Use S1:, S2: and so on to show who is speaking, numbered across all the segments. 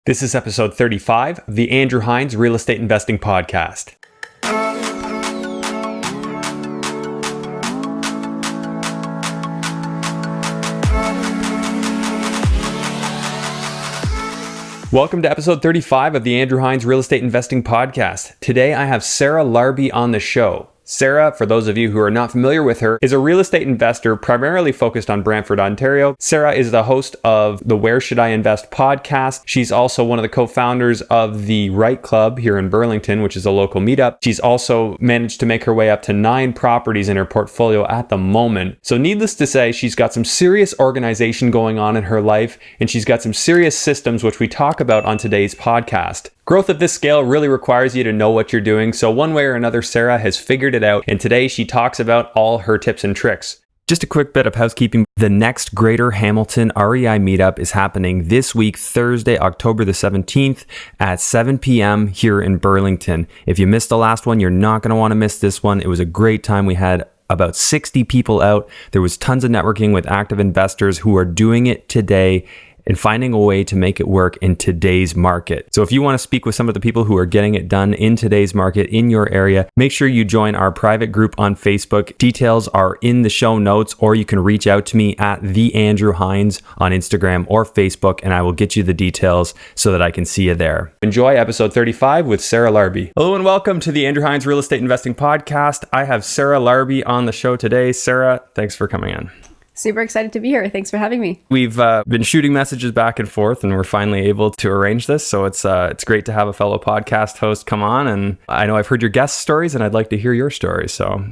S1: This is episode 35 of the Andrew Hines Real Estate Investing Podcast. Welcome to episode 35 of the Andrew Hines Real Estate Investing Podcast. Today I have Sarah Larbi on the show. Sarah, for those of you who are not familiar with her, is a real estate investor primarily focused on Brantford, Ontario. Sarah is the host of the Where Should I Invest podcast. She's also one of the co-founders of the Right Club here in Burlington, which is a local meetup. She's also managed to make her way up to 9 properties in her portfolio at the moment. So needless to say, she's got some serious organization going on in her life, and she's got some serious systems, which we talk about on today's podcast. Growth at this scale really requires you to know what you're doing, so one way or another, Sarah has figured it out, and today she talks about all her tips and tricks. Just a quick bit of housekeeping. The next Greater Hamilton REI meetup is happening this week, Thursday, October the 17th at 7 p.m. here in Burlington. If you missed the last one, you're not going to want to miss this one. It was a great time. We had about 60 people out. There was tons of networking with active investors who are doing it today and finding a way to make it work in today's market. So if you want to speak with some of the people who are getting it done in today's market in your area, make sure you join our private group on Facebook. Details are in the show notes, or you can reach out to me at the Andrew Hines on Instagram or Facebook, and I will get you the details so that I can see you there. Enjoy episode 35 with Sarah Larbi. Hello and welcome to the Andrew Hines Real Estate Investing Podcast. I have Sarah Larbi on the show today. Sarah, thanks for coming in.
S2: Super excited to be here. Thanks for having me.
S1: We've been shooting messages back and forth, and we're finally able to arrange this. So it's great to have a fellow podcast host come on. And I know I've heard your guest stories, and I'd like to hear your stories. So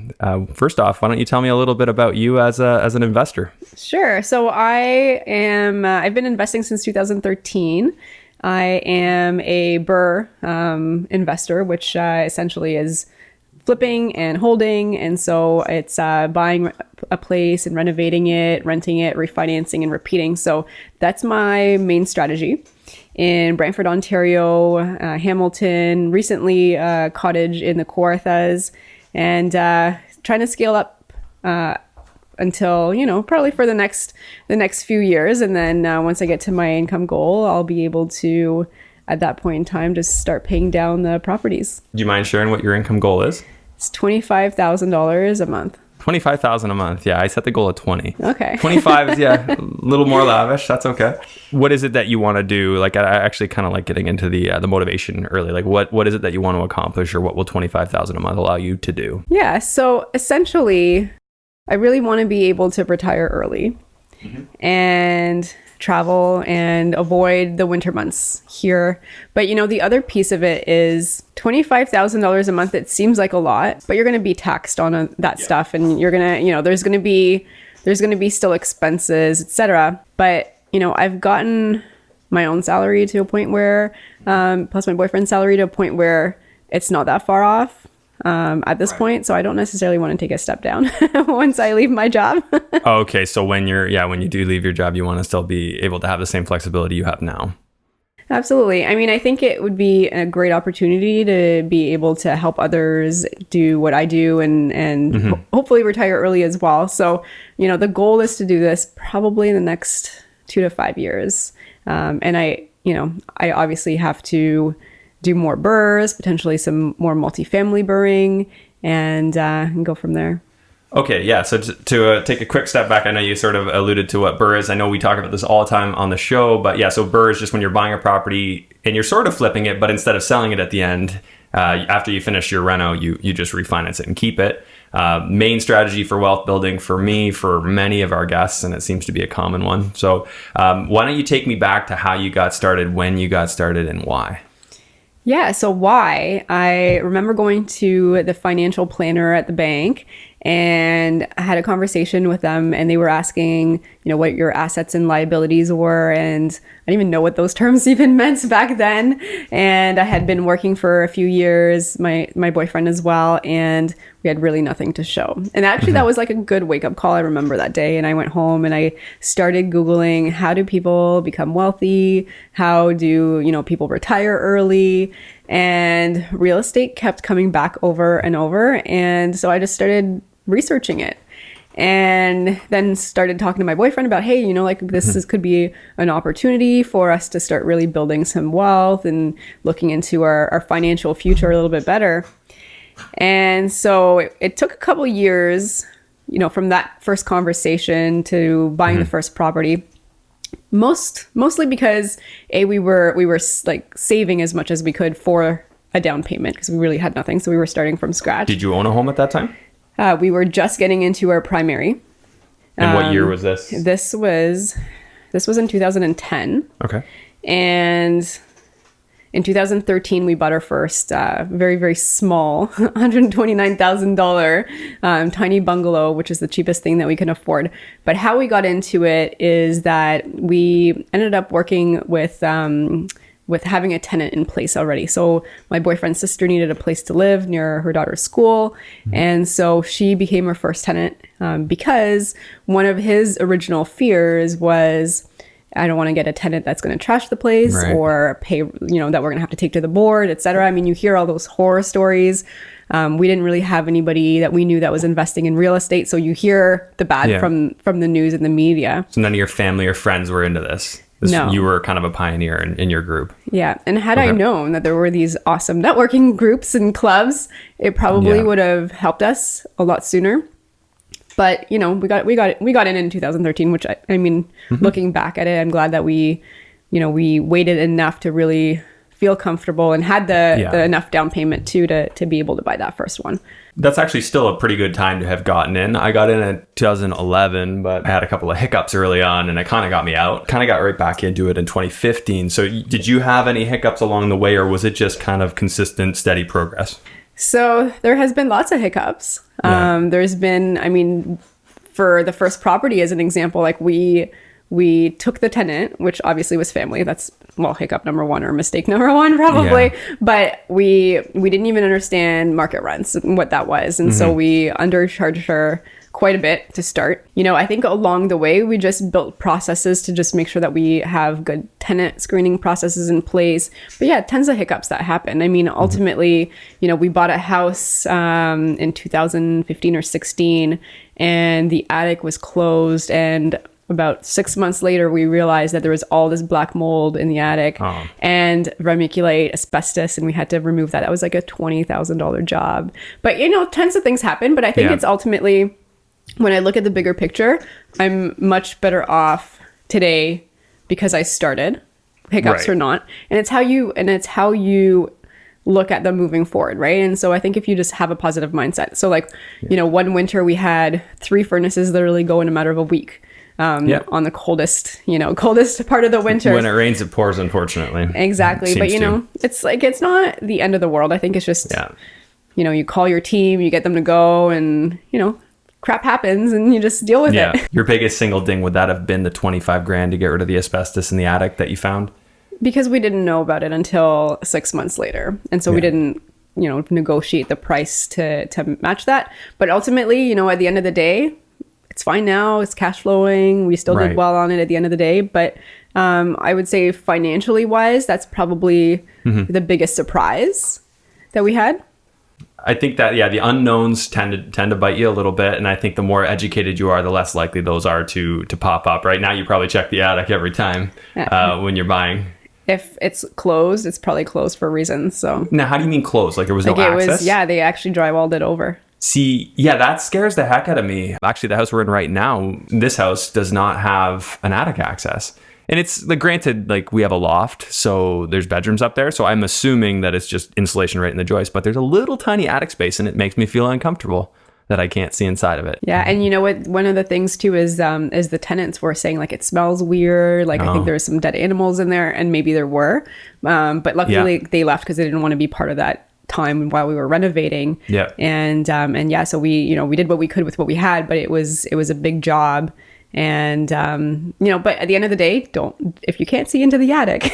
S1: first off, why don't you tell me a little bit about you as an investor?
S2: Sure. So I've been investing since 2013. I am a BRRRR investor, which essentially is flipping and holding. And so it's buying a place and renovating it, renting it, refinancing and repeating. So that's my main strategy. In Brantford, Ontario, Hamilton, recently cottage in the Kawarthas, and trying to scale up until, probably for the next few years. And then once I get to my income goal, I'll be able to, at that point in time, just start paying down the properties.
S1: Do you mind sharing what your income goal is?
S2: It's $25,000 a month.
S1: $25,000 a month. Yeah, I set the goal at 20.
S2: Okay.
S1: 25 is, a little more lavish. That's okay. What is it that you want to do? Like, I actually kind of like getting into the motivation early. Like, what is it that you want to accomplish, or what will $25,000 a month allow you to do? Yeah.
S2: So essentially, I really want to be able to retire early and travel and avoid the winter months here. But the other piece of it is $25,000 a month. It seems like a lot, but you're going to be taxed on that stuff, and you're going to, there's going to be still expenses, etc. But I've gotten my own salary to a point where, plus my boyfriend's salary to a point where it's not that far off. At this point, so I don't necessarily want to take a step down once I leave my job.
S1: Okay, so when you do leave your job, you want to still be able to have the same flexibility you have now.
S2: Absolutely. I mean, I think it would be a great opportunity to be able to help others do what I do and hopefully retire early as well. So, the goal is to do this probably in the next 2 to 5 years. And I obviously have to do more BRRRRs, potentially some more multifamily BRRRRing, and go from there.
S1: Okay, yeah. So to take a quick step back, I know you sort of alluded to what BRRRR is. I know we talk about this all the time on the show, but yeah, so BRRRR is just when you're buying a property and you're sort of flipping it, but instead of selling it at the end, after you finish your reno, you just refinance it and keep it. Main strategy for wealth building for me, for many of our guests, and it seems to be a common one. So why don't you take me back to how you got started, when you got started, and why?
S2: Yeah, so why? I remember going to the financial planner at the bank, and I had a conversation with them, and they were asking, what your assets and liabilities were. And I didn't even know what those terms even meant back then. And I had been working for a few years, my boyfriend as well, and we had really nothing to show. And actually that was like a good wake up call. I remember that day, and I went home and I started Googling, how do people become wealthy? How do, people retire early? And real estate kept coming back over and over. And so I just started researching it. And then started talking to my boyfriend about, hey, you know, like could be an opportunity for us to start really building some wealth and looking into our financial future a little bit better. And so it took a couple years, you know, from that first conversation to buying the first property. Mostly because we were like saving as much as we could for a down payment because we really had nothing. So we were starting from scratch.
S1: Did you own a home at that time?
S2: We were just getting into our primary.
S1: And what year was this?
S2: This was in 2010.
S1: Okay.
S2: And in 2013, we bought our first very, very small $129,000 tiny bungalow, which is the cheapest thing that we can afford. But how we got into it is that we ended up working with having a tenant in place already. So my boyfriend's sister needed a place to live near her daughter's school. And so she became her first tenant because one of his original fears was, I don't want to get a tenant that's going to trash the place or pay, you know, that we're going to have to take to the board, etc. I mean, you hear all those horror stories. We didn't really have anybody that we knew that was investing in real estate. So you hear the bad from the news and the media.
S1: So none of your family or friends were into this? No. You were kind of a pioneer in your group. Yeah.
S2: And had I known that there were these awesome networking groups and clubs, it probably would have helped us a lot sooner. But, you know, we got in 2013, which I mean, looking back at it, I'm glad that we waited enough to really feel comfortable and had the enough down payment too to be able to buy that first one.
S1: That's actually still a pretty good time to have gotten in. I got in 2011, but I had a couple of hiccups early on and it kind of got me out. Kind of got right back into it in 2015. So did you have any hiccups along the way, or was it just kind of consistent, steady progress?
S2: So there has been lots of hiccups. There's been, I mean, for the first property as an example, like we took the tenant, which obviously was family. That's, well, hiccup number one or mistake number one probably. Yeah. But we didn't even understand market rents and what that was. And so we undercharged her quite a bit to start. You know, I think along the way, we just built processes to just make sure that we have good tenant screening processes in place. But yeah, tons of hiccups that happen. I mean, ultimately, you know, we bought a house in 2015 or 16 and the attic was closed, and about 6 months later, we realized that there was all this black mold in the attic and remediate asbestos, and we had to remove that. That was like a $20,000 job. But, you know, tons of things happen. But I think it's ultimately, when I look at the bigger picture, I'm much better off today because I started, hiccups or not. And it's how you look at them moving forward, right? And so I think if you just have a positive mindset. So like, you know, one winter we had 3 furnaces literally go in a matter of a week. On the coldest part of the winter.
S1: When it rains, it pours, unfortunately.
S2: Exactly. But, you know, it's like, it's not the end of the world. I think it's just, you know, you call your team, you get them to go, and, you know, crap happens and you just deal with it.
S1: Your biggest single ding, would that have been the $25,000 to get rid of the asbestos in the attic that you found? Because
S2: we didn't know about it until 6 months later. And so we didn't, you know, negotiate the price to match that. But ultimately, you know, at the end of the day, it's fine now. It's cash flowing. We still did well on it at the end of the day. But I would say financially wise, that's probably the biggest surprise that we had.
S1: I think that, the unknowns tend to bite you a little bit. And I think the more educated you are, the less likely those are to pop up. Right now, you probably check the attic every time when you're buying.
S2: If it's closed, it's probably closed for a reason. So
S1: now, how do you mean closed? Like there was no access?
S2: They actually drywalled it over.
S1: See, that scares the heck out of me. Actually, the house we're in right now, this house does not have an attic access. And it's, like, granted, like, we have a loft, so there's bedrooms up there. So I'm assuming that it's just insulation right in the joist. But there's a little tiny attic space, and it makes me feel uncomfortable that I can't see inside of it.
S2: Yeah, and you know what? One of the things, too, is the tenants were saying, like, it smells weird. Like, I think there's some dead animals in there, and maybe there were. But luckily, they left because they didn't want to be part of that time while we were renovating. So we did what we could with what we had, but it was a big job. And but at the end of the day, if you can't see into the attic,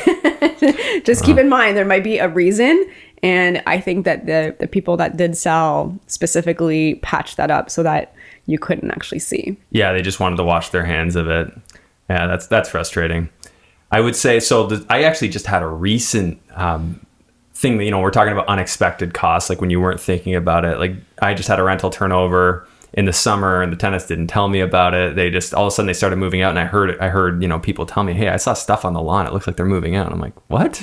S2: just keep in mind there might be a reason. And I think that the people that did sell specifically patched that up so that you couldn't actually see.
S1: They just wanted to wash their hands of it. That's frustrating. I would say I actually just had a recent thing that, we're talking about unexpected costs, like when you weren't thinking about it. Like I just had a rental turnover in the summer, and the tenants didn't tell me about it. They just, all of a sudden they started moving out, and I heard, you know, people tell me, hey, I saw stuff on the lawn. It looks like they're moving out. I'm like, what?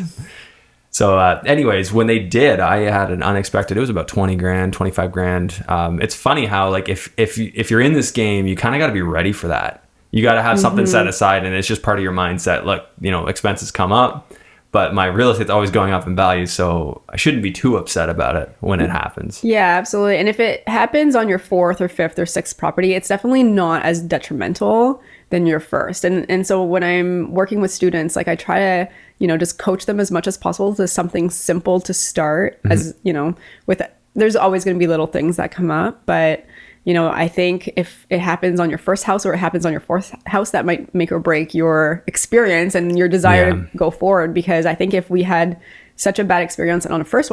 S1: So anyways, when they did, I had an unexpected, it was about 20 grand, 25 grand. It's funny how, like, if you're in this game, you kind of got to be ready for that. You got to have something set aside, and it's just part of your mindset. Look, you know, expenses come up, but my real estate's always going up in value, so I shouldn't be too upset about it when it happens.
S2: Yeah, absolutely. And if it happens on your fourth or fifth or sixth property, it's definitely not as detrimental than your first. And so when I'm working with students, like, I try to, you know, just coach them as much as possible to something simple to start, as, you know, with, there's always going to be little things that come up, but, you know, I think if it happens on your first house or it happens on your fourth house, that might make or break your experience and your desire to go forward. Because I think if we had such a bad experience on the first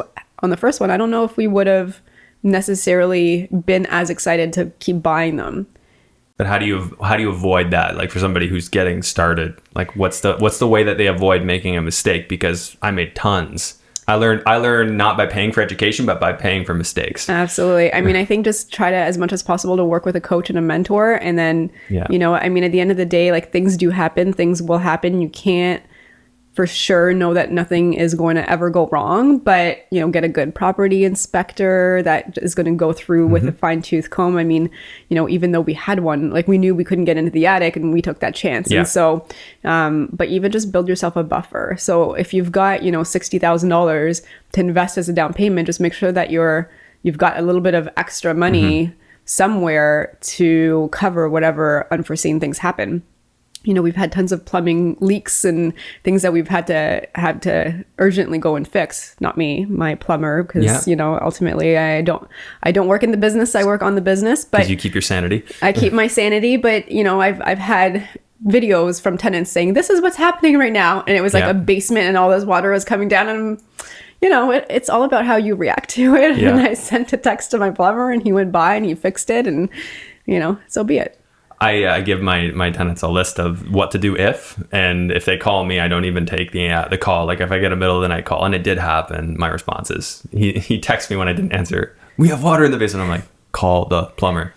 S2: one, I don't know if we would have necessarily been as excited to keep buying them.
S1: But how do you avoid that? Like, for somebody who's getting started, like, what's the way that they avoid making a mistake? Because I made tons. I learned not by paying for education, but by paying for mistakes.
S2: Absolutely. I mean, I think just try to, as much as possible, to work with a coach and a mentor. And then, you know, I mean, at the end of the day, like, things do happen, things will happen. You can't for sure know that nothing is going to ever go wrong, but, you know, get a good property inspector that is going to go through with a fine tooth comb. I mean, you know, even though we had one, like, we knew we couldn't get into the attic, and we took that chance. And so, but even just build yourself a buffer. So if you've got, you know, $60,000 to invest as a down payment, just make sure that you've got a little bit of extra money somewhere to cover whatever unforeseen things happen. You know, we've had tons of plumbing leaks and things that we've had to urgently go and fix. Not me, my plumber, because you know, ultimately I don't work in the business. I work on the business, but
S1: you keep your sanity.
S2: I keep my sanity, but, you know, I've had videos from tenants saying, this is what's happening right now, and it was like a basement, and all this water was coming down, and, you know, it's all about how you react to it. And I sent a text to my plumber, and he went by and he fixed it, and, you know, so be it.
S1: I give my tenants a list of what to do and if they call me, I don't even take the call. Like, if I get a middle of the night call, and it did happen, my response is, he texts me when I didn't answer, we have water in the basement. I'm like, call the plumber.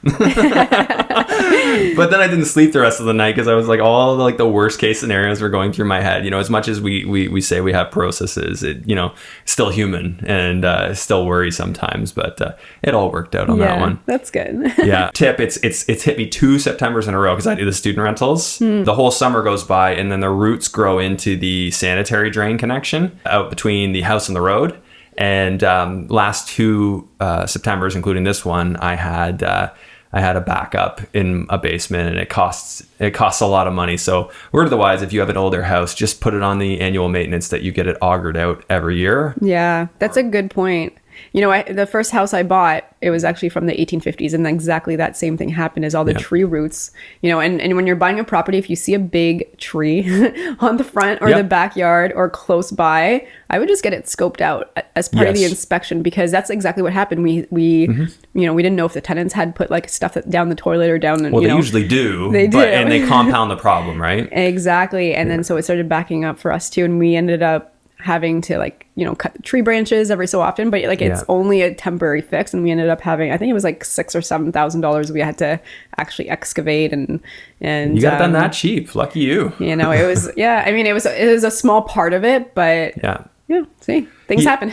S1: But then I didn't sleep the rest of the night, because I was like, all the, like, the worst case scenarios were going through my head. You know, as much as we say we have processes, it, you know, still human, and still worry sometimes, but it all worked out on that one.
S2: That's good.
S1: Tip, it's hit me 2 Septembers in a row, because I do the student rentals. The whole summer goes by, and then the roots grow into the sanitary drain connection out between the house and the road. And last 2 Septembers, including this one, I had a backup in a basement, and it costs a lot of money. So word of the wise, if you have an older house, just put it on the annual maintenance that you get it augured out every year. Yeah,
S2: that's a good point. You know, the first house I bought, it was actually from the 1850s, and exactly that same thing happened, is all the tree roots, you know, and when you're buying a property, if you see a big tree on the front or the backyard or close by, I would just get it scoped out as part of the inspection, because that's exactly what happened. We you know, we didn't know if the tenants had put, like, stuff down the toilet or down the,
S1: well,
S2: you
S1: they
S2: know,
S1: usually do,
S2: they do.
S1: And they compound the problem, right?
S2: Exactly. And then so it started backing up for us too, and we ended up having to, like, you know, cut the tree branches every so often, but, like, it's only a temporary fix, and we ended up having, I think it was like $6,000 or $7,000 we had to actually excavate, and
S1: you got it done that cheap. Lucky you.
S2: You know, it was I mean, it was a small part of it, but see, things happen.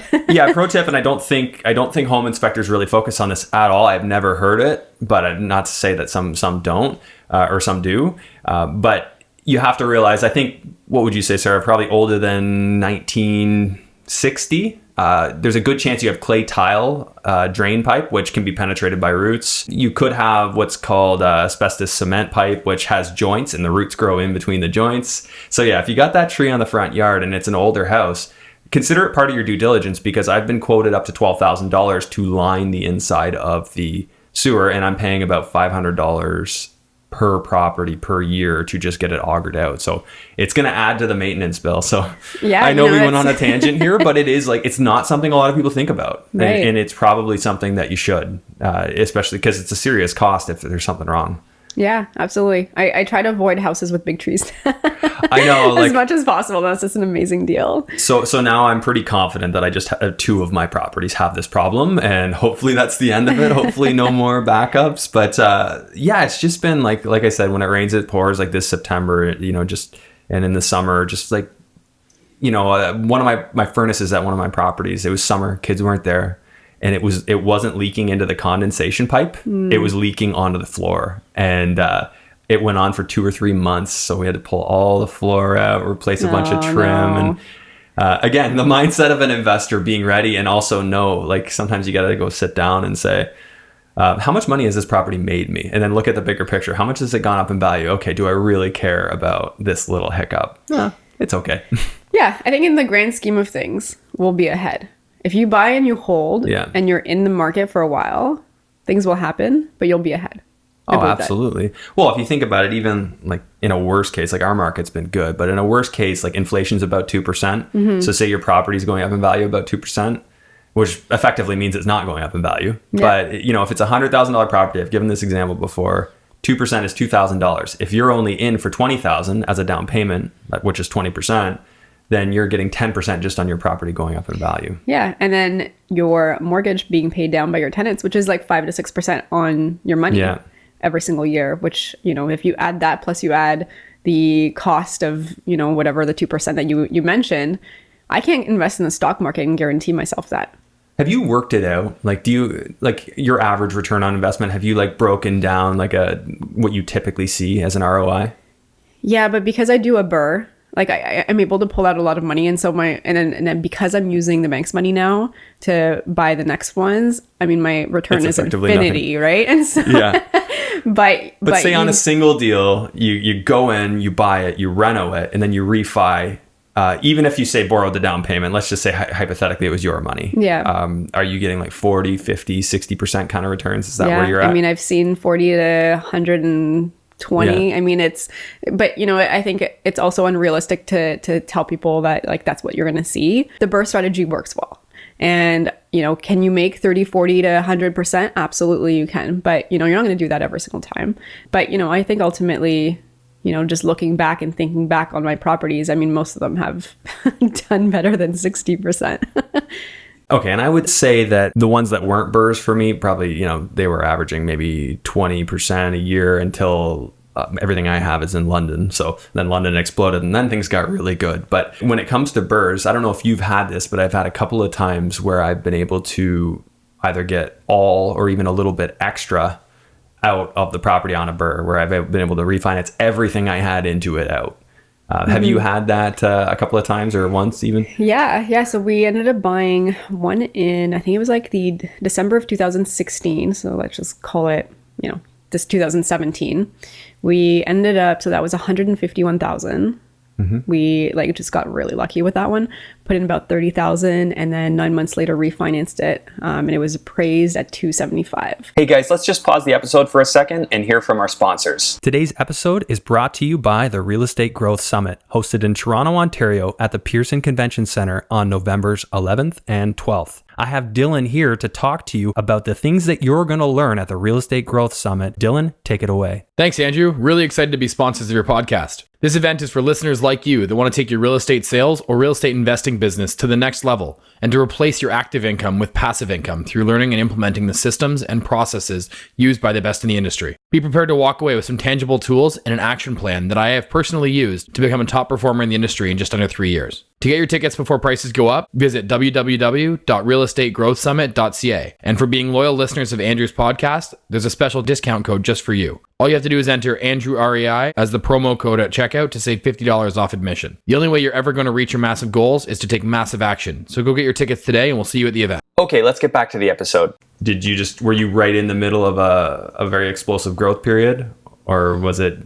S1: Pro tip, and I don't think home inspectors really focus on this at all. I've never heard it, but not to say that some don't or some do, but you have to realize, I think, what would you say, Sarah, probably older than 1960. There's a good chance you have clay tile drain pipe, which can be penetrated by roots. You could have what's called asbestos cement pipe, which has joints, and the roots grow in between the joints. So yeah, if you got that tree on the front yard and it's an older house, consider it part of your due diligence, because I've been quoted up to $12,000 to line the inside of the sewer, and I'm paying about $500 per property per year to just get it augured out. So it's going to add to the maintenance bill. So I know we went on a tangent here, but it is, like, it's not something a lot of people think about. Right. And it's probably something that you should, especially because it's a serious cost if there's something wrong.
S2: Yeah, absolutely. I try to avoid houses with big trees.
S1: I know,
S2: as much as possible. That's just an amazing deal.
S1: So now I'm pretty confident that I just have 2 of my properties have this problem, and hopefully that's the end of it. Hopefully no more backups. But yeah, it's just been like I said, when it rains, it pours. Like this September, and in the summer, just like, one of my furnaces at one of my properties, it was summer, kids weren't there. And it wasn't leaking into the condensation pipe. It was leaking onto the floor. And it went on for 2 or 3 months. So we had to pull all the floor out, replace a bunch of trim.
S2: No.
S1: And again, the mindset of an investor, being ready, and also know, like, sometimes you got to go sit down and say, how much money has this property made me? And then look at the bigger picture. How much has it gone up in value? Okay, do I really care about this little hiccup? It's okay.
S2: Yeah, I think in the grand scheme of things, we'll be ahead. If you buy and you hold and you're in the market for a while, things will happen, but you'll be ahead.
S1: Oh, absolutely. Well, if you think about it, even like in a worst case, like our market's been good, but in a worst case, like inflation's about 2%. So say your property's going up in value about 2%, which effectively means it's not going up in value. Yeah. But if it's a $100,000 property, I've given this example before, 2% is $2,000. If you're only in for $20,000 as a down payment, which is 20%, then you're getting 10% just on your property going up in value.
S2: Yeah. And then your mortgage being paid down by your tenants, which is like 5 to 6% on your money every single year, which, if you add that, plus you add the cost of, whatever the 2% that you mentioned, I can't invest in the stock market and guarantee myself that.
S1: Have you worked it out? Like, do you, like, your average return on investment, have you like broken down like what you typically see as an ROI? Yeah,
S2: but because I do a BRRRR, like I'm able to pull out a lot of money, and so and then because I'm using the bank's money now to buy the next ones, I mean my return is infinity, nothing. Right? And so but
S1: say on a single deal, you go in, you buy it, you reno it, and then you refi. Even if you say borrowed the down payment, let's just say hypothetically it was your money.
S2: Yeah.
S1: Are you getting like 40, 50, 60% kind of returns? Is that where you're at?
S2: I mean, I've seen 40 to 120. Yeah. I mean, I think it's also unrealistic to tell people that like that's what you're going to see. The BRRRR strategy works well. And, can you make 30, 40 to 100%? Absolutely you can. But, you're not going to do that every single time. But, I think ultimately, just looking back and thinking back on my properties, I mean, most of them have done better than 60%.
S1: Okay, and I would say that the ones that weren't BRRRRs for me, probably, they were averaging maybe 20% a year until everything I have is in London. So then London exploded and then things got really good. But when it comes to BRRRRs, I don't know if you've had this, but I've had a couple of times where I've been able to either get all or even a little bit extra out of the property on a BRRRR, where I've been able to refinance everything I had into it out. Have you had that a couple of times or once even?
S2: Yeah. So we ended up buying one in, I think it was like the December of 2016. So let's just call it, this 2017. We ended up, so that was 151,000. We just got really lucky with that one, put in about 30,000, and then 9 months later refinanced it, and it was appraised at 275.
S1: Hey guys, let's just pause the episode for a second and hear from our sponsors. Today's episode is brought to you by the Real Estate Growth Summit, hosted in Toronto, Ontario at the Pearson Convention Center on November's 11th and 12th. I have Dylan here to talk to you about the things that you're going to learn at the Real Estate Growth Summit. Dylan, take it away.
S3: Thanks, Andrew. Really excited to be sponsors of your podcast. This event is for listeners like you that want to take your real estate sales or real estate investing business to the next level and to replace your active income with passive income through learning and implementing the systems and processes used by the best in the industry. Be prepared to walk away with some tangible tools and an action plan that I have personally used to become a top performer in the industry in just under 3 years. To get your tickets before prices go up, visit www.realestategrowthsummit.ca. And for being loyal listeners of Andrew's podcast, there's a special discount code just for you. All you have to do is enter Andrew REI as the promo code at checkout to save $50 off admission. The only way you're ever going to reach your massive goals is to take massive action. So go get your tickets today and we'll see you at the event.
S1: Okay, let's get back to the episode. Were you right in the middle of a very explosive growth period? Or was it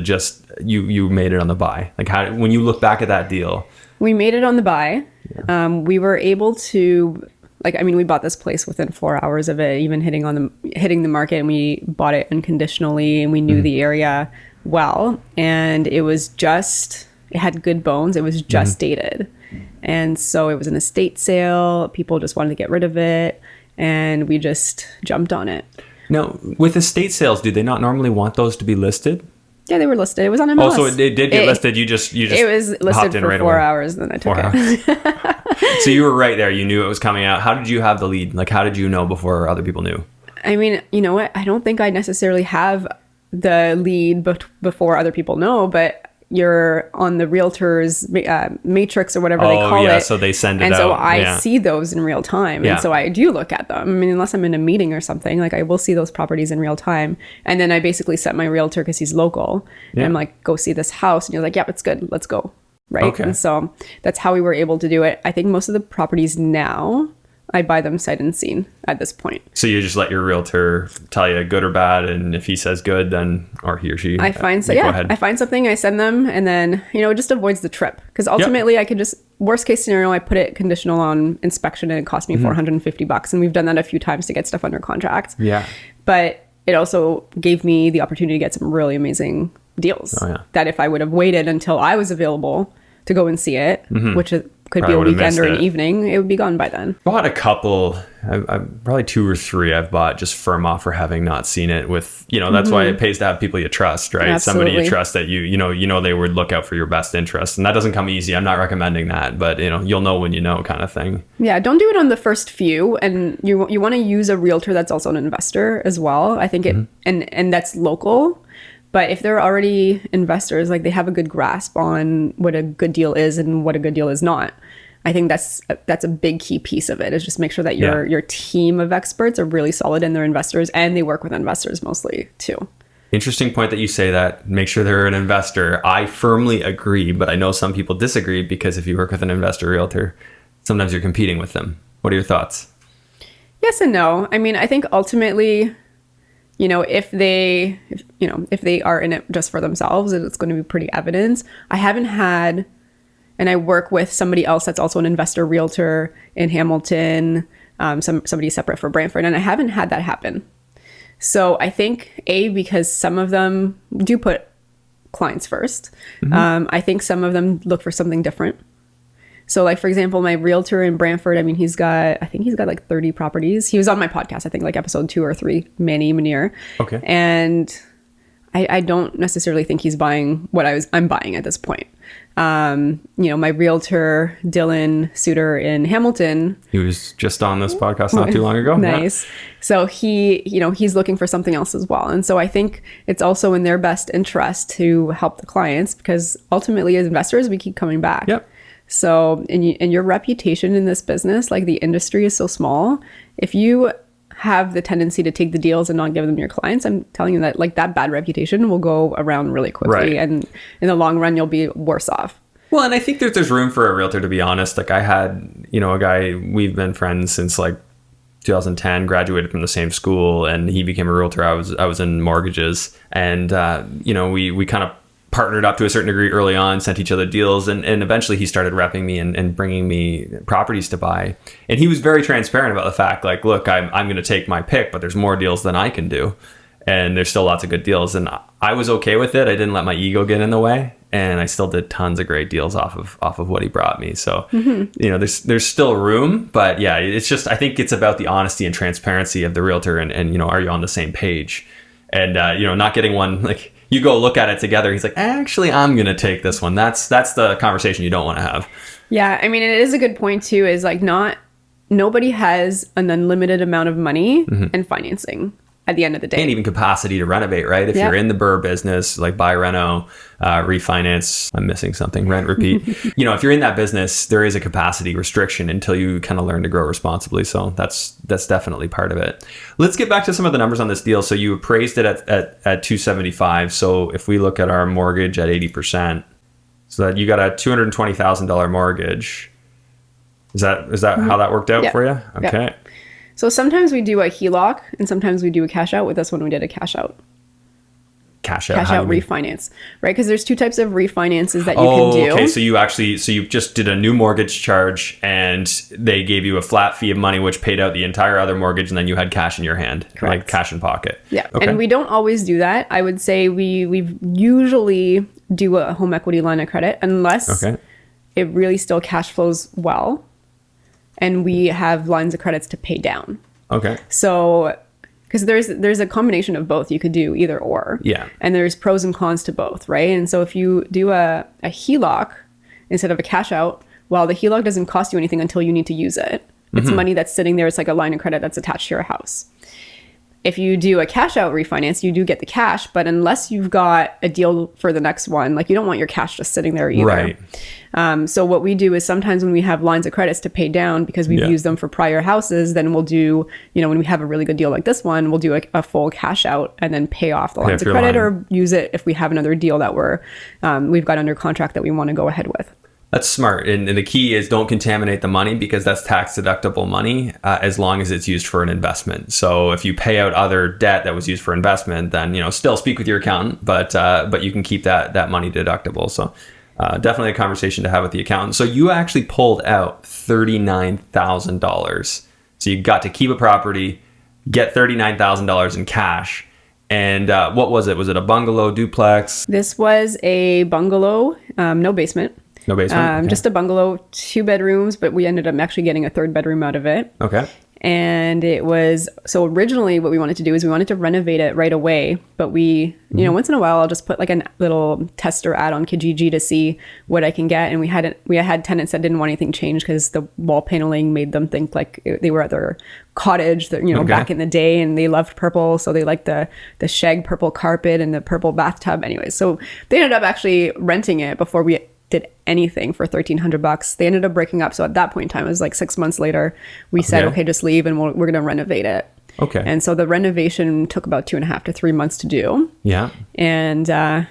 S1: just you made it on the buy? Like when you look back at that deal?
S2: We made it on the buy. Yeah. We were able to, we bought this place within 4 hours of it even hitting the market, and we bought it unconditionally, and we knew the area well, and it had good bones. It was just dated, and so it was an estate sale. People just wanted to get rid of it, and we just jumped on it.
S1: Now, with estate sales, do they not normally want those to be listed?
S2: Yeah, they were listed. It was on MLS.
S1: Oh, so it did get listed. You just
S2: it was listed
S1: hopped in
S2: for
S1: right
S2: 4
S1: away.
S2: hours, then I took it.
S1: So you were right there. You knew it was coming out. How did you have the lead? Like, how did you know before other people knew?
S2: I mean, you know what? I don't think I necessarily have the lead before other people know, but you're on the realtor's matrix or whatever they call it.
S1: So they send it out.
S2: And so I see those in real time. And so I do look at them. I mean, unless I'm in a meeting or something, like I will see those properties in real time. And then I basically set my realtor, because he's local, and I'm like, go see this house. And he's like, yep, it's good. Let's go. Right.
S1: Okay.
S2: And so that's how we were able to do it. I think most of the properties now, I buy them sight unseen at this point.
S1: So you just let your realtor tell you good or bad, and if he says good, then, or he or she,
S2: I find something, I send them, and then, you know, it just avoids the trip, because ultimately I could just, worst case scenario, I put it conditional on inspection and it cost me $450, and we've done that a few times to get stuff under contract.
S1: Yeah.
S2: But it also gave me the opportunity to get some really amazing deals that if I would have waited until I was available to go and see it, which could
S1: Probably
S2: be a weekend or an
S1: it.
S2: evening, it would be gone by then.
S1: Bought a couple, I've probably 2 or 3 I've bought just firm off for having not seen it with, you know, that's why it pays to have people you trust, right?
S2: Absolutely.
S1: Somebody you trust that you know they would look out for your best interest. And that doesn't come easy. I'm not recommending that, but you know, you'll know when you know, kind of thing.
S2: Yeah, don't do it on the first few, and you want to use a realtor that's also an investor as well. I think it and that's local. But if they're already investors, like they have a good grasp on what a good deal is and what a good deal is not. I think that's a big key piece of it, is just make sure that your team of experts are really solid and they're investors, and they work with investors mostly too.
S1: Interesting point that you say that. Make sure they're an investor. I firmly agree, but I know some people disagree, because if you work with an investor realtor, sometimes you're competing with them. What are your thoughts?
S2: Yes and no. I mean, I think ultimately, you know, if they are in it just for themselves, it's going to be pretty evident. I haven't had, and I work with somebody else that's also an investor realtor in Hamilton, somebody separate for Brantford, and I haven't had that happen. So I think because some of them do put clients first. I think some of them look for something different. So like, for example, my realtor in Brantford, I mean, he's got like 30 properties. He was on my podcast, I think like episode 2 or 3, Manny Munir.
S1: Okay.
S2: And I don't necessarily think he's buying what I'm buying at this point. You know, my realtor, Dylan Suter in Hamilton.
S1: He was just on this podcast not too long ago.
S2: Nice. Yeah. So he's looking for something else as well. And so I think it's also in their best interest to help the clients, because ultimately as investors, we keep coming back.
S1: Yep.
S2: So, and your reputation in this business, like the industry is so small. If you have the tendency to take the deals and not give them your clients, I'm telling you that like that bad reputation will go around really quickly.
S1: Right.
S2: And in the long run, you'll be worse off.
S1: Well, and I think there's room for a realtor, to be honest. Like I had, you know, a guy, we've been friends since like 2010, graduated from the same school, and he became a realtor. I was in mortgages, and you know, we kind of partnered up to a certain degree early on, sent each other deals, and eventually he started repping me and bringing me properties to buy. And he was very transparent about the fact, like, look, I'm going to take my pick, but there's more deals than I can do, and there's still lots of good deals. And I was okay with it. I didn't let my ego get in the way, and I still did tons of great deals off of what he brought me. So you know, there's still room, but yeah, it's just, I think it's about the honesty and transparency of the realtor, and you know, are you on the same page? And you know, not getting one like, you go look at it together, he's like, actually, I'm going to take this one. That's the conversation you don't want to have.
S2: Yeah. I mean, it is a good point too, is like nobody has an unlimited amount of money and financing at the end of the day.
S1: And even capacity to renovate, right? If you're in the BRRRR business, like buy, reno, refinance, I'm missing something, rent, repeat. You know, if you're in that business, there is a capacity restriction until you kind of learn to grow responsibly. So that's definitely part of it. Let's get back to some of the numbers on this deal. So you appraised it at 275. So if we look at our mortgage at 80%, so that you got a $220,000 mortgage. Is that how that worked out for you? Okay.
S2: Yep. So sometimes we do a HELOC and sometimes we do a cash out. With this one, we did a cash out.
S1: Cash out
S2: refinance, right? Because there's 2 types of refinances that you can do.
S1: Okay. So you just did a new mortgage charge, and they gave you a flat fee of money, which paid out the entire other mortgage, and then you had cash in your hand,
S2: correct,
S1: like cash in pocket.
S2: Yeah.
S1: Okay.
S2: And we don't always do that. I would say we usually do a home equity line of credit unless it really still cash flows well, and we have lines of credits to pay down.
S1: Okay.
S2: So, because there's a combination of both. You could do either or.
S1: Yeah.
S2: And there's pros and cons to both, right? And so if you do a HELOC instead of a cash out, well, the HELOC doesn't cost you anything until you need to use it. It's money that's sitting there. It's like a line of credit that's attached to your house. If you do a cash out refinance, you do get the cash, but unless you've got a deal for the next one, like you don't want your cash just sitting there either.
S1: Right.
S2: So what we do is sometimes when we have lines of credits to pay down because we've used them for prior houses, then we'll do, when we have a really good deal like this one, we'll do a full cash out and then pay off the lines of credit or use it if we have another deal that we've got under contract that we want to go ahead with.
S1: That's smart. And the key is don't contaminate the money because that's tax deductible money as long as it's used for an investment. So if you pay out other debt that was used for investment, then, still speak with your accountant, but you can keep that money deductible. So definitely a conversation to have with the accountant. So you actually pulled out $39,000. So you got to keep a property, get $39,000 in cash. And what was it? Was it a bungalow, duplex?
S2: This was a bungalow, no basement.
S1: No basement? Okay.
S2: Just a bungalow, 2 bedrooms, but we ended up actually getting a 3rd bedroom out of it.
S1: Okay.
S2: And it was, so originally what we wanted to do is we wanted to renovate it right away, but we, once in a while I'll just put like a little tester ad on Kijiji to see what I can get. And we had tenants that didn't want anything changed because the wall paneling made them think like they were at their cottage, back in the day, and they loved purple. So they liked the shag purple carpet and the purple bathtub anyways. So they ended up actually renting it before we did anything for $1,300. They ended up breaking up. So at that point in time, it was like 6 months later, we said, okay, just leave and we're going to renovate it.
S1: Okay.
S2: And so the renovation took about 2.5 to 3 months to do.
S1: Yeah.
S2: And and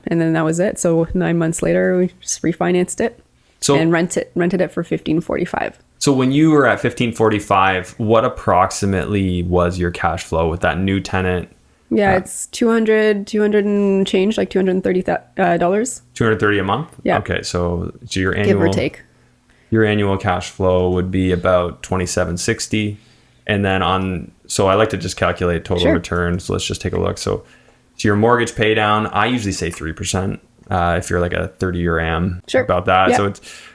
S2: then that was it. So 9 months later, we just refinanced it and rented it for $1,545.
S1: So when you were at $1,545, what approximately was your cash flow with that new tenant?
S2: Yeah, it's 200 and change, like $230.
S1: $230 a month?
S2: Yeah.
S1: Okay, so your annual,
S2: give or take.
S1: Your annual cash flow would be about $2,760, and then so I like to just calculate total returns. So let's just take a look. So your mortgage pay down, I usually say 3%. If you're like a 30-year AM, about that.
S2: Yeah.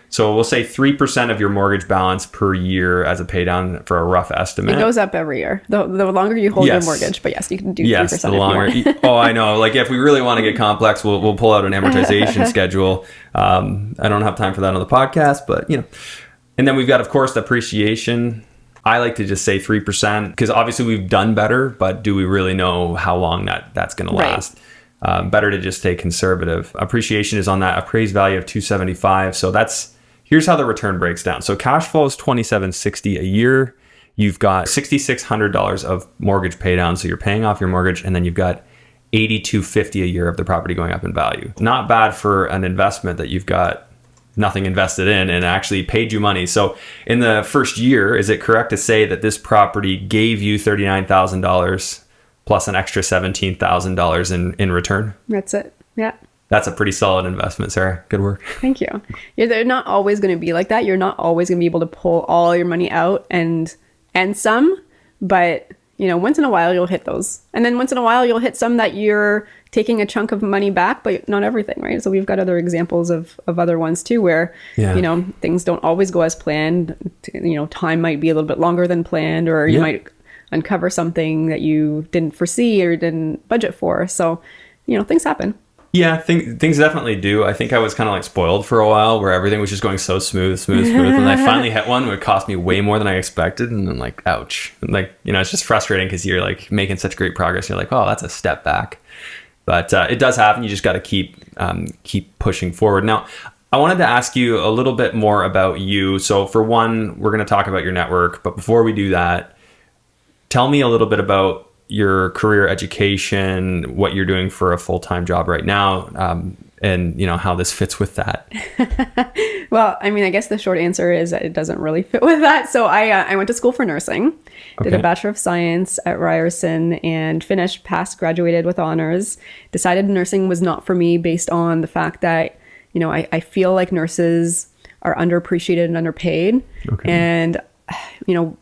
S1: So we'll say 3% of your mortgage balance per year as a pay down for a rough estimate.
S2: It goes up every year. The longer you hold your mortgage, but yes, you can do 3%
S1: yes, the longer.
S2: if you want.
S1: Oh, I know. Like if we really want to get complex, we'll pull out an amortization schedule. I don't have time for that on the podcast, but And then we've got, of course, the appreciation. I like to just say 3% because obviously we've done better, but do we really know how long that's going to last? Better to just stay conservative. Appreciation is on that appraised value of $275. So here's how the return breaks down. So cash flow is $2,760 a year. You've got $6,600 of mortgage pay down. So you're paying off your mortgage, and then you've got $8,250 a year of the property going up in value. Not bad for an investment that you've got nothing invested in and actually paid you money. So in the first year, is it correct to say that this property gave you $39,000 plus an extra $17,000 in return?
S2: That's it. Yeah.
S1: That's a pretty solid investment, Sarah. Good work.
S2: Thank you. They're not always going to be like that. You're not always going to be able to pull all your money out and some, but once in a while you'll hit those. And then once in a while you'll hit some that you're taking a chunk of money back, but not everything, right? So we've got other examples of other ones too, where, things don't always go as planned. Time might be a little bit longer than planned, or you might uncover something that you didn't foresee or didn't budget for. So, things happen.
S1: Yeah, things definitely do. I think I was kind of like spoiled for a while where everything was just going so smooth. And I finally hit one where it cost me way more than I expected. And I'm like, ouch. And it's just frustrating because you're like making such great progress. You're like, oh, that's a step back. But it does happen. You just got to keep pushing forward. Now, I wanted to ask you a little bit more about you. So for one, we're going to talk about your network. But before we do that, tell me a little bit about your career education, what you're doing for a full-time job right now, and how this fits with that.
S2: Well, I guess the short answer is that it doesn't really fit with that. So I went to school for nursing, did a Bachelor of Science at Ryerson, and graduated with honors. Decided nursing was not for me based on the fact that, I feel like nurses are underappreciated and underpaid. And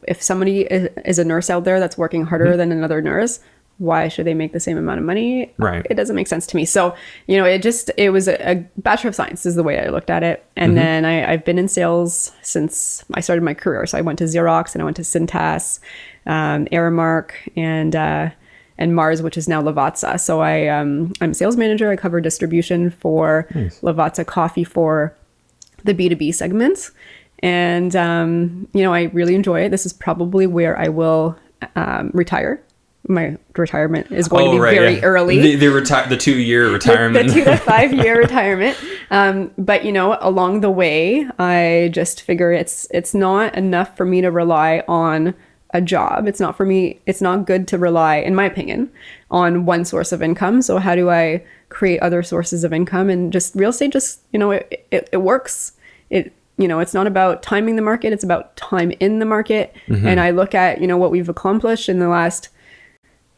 S2: if somebody is a nurse out there that's working harder than another nurse, why should they make the same amount of money?
S1: Right.
S2: It doesn't make sense to me. So, it was a Bachelor of Science is the way I looked at it. And then I've been in sales since I started my career. So I went to Xerox and I went to Cintas, Aramark, and Mars, which is now Lavazza. So I'm a sales manager. I cover distribution for Lavazza Coffee for the B2B segments. And, I really enjoy it. This is probably where I will retire. My retirement is going to be very early.
S1: The 2-year retirement.
S2: The 2 to 5 year retirement. But along the way, I just figure it's not enough for me to rely on a job. It's not good to rely, in my opinion, on one source of income. So how do I create other sources of income? And just real estate, it works. It's not about timing the market. It's about time in the market. And I look at, what we've accomplished in the last,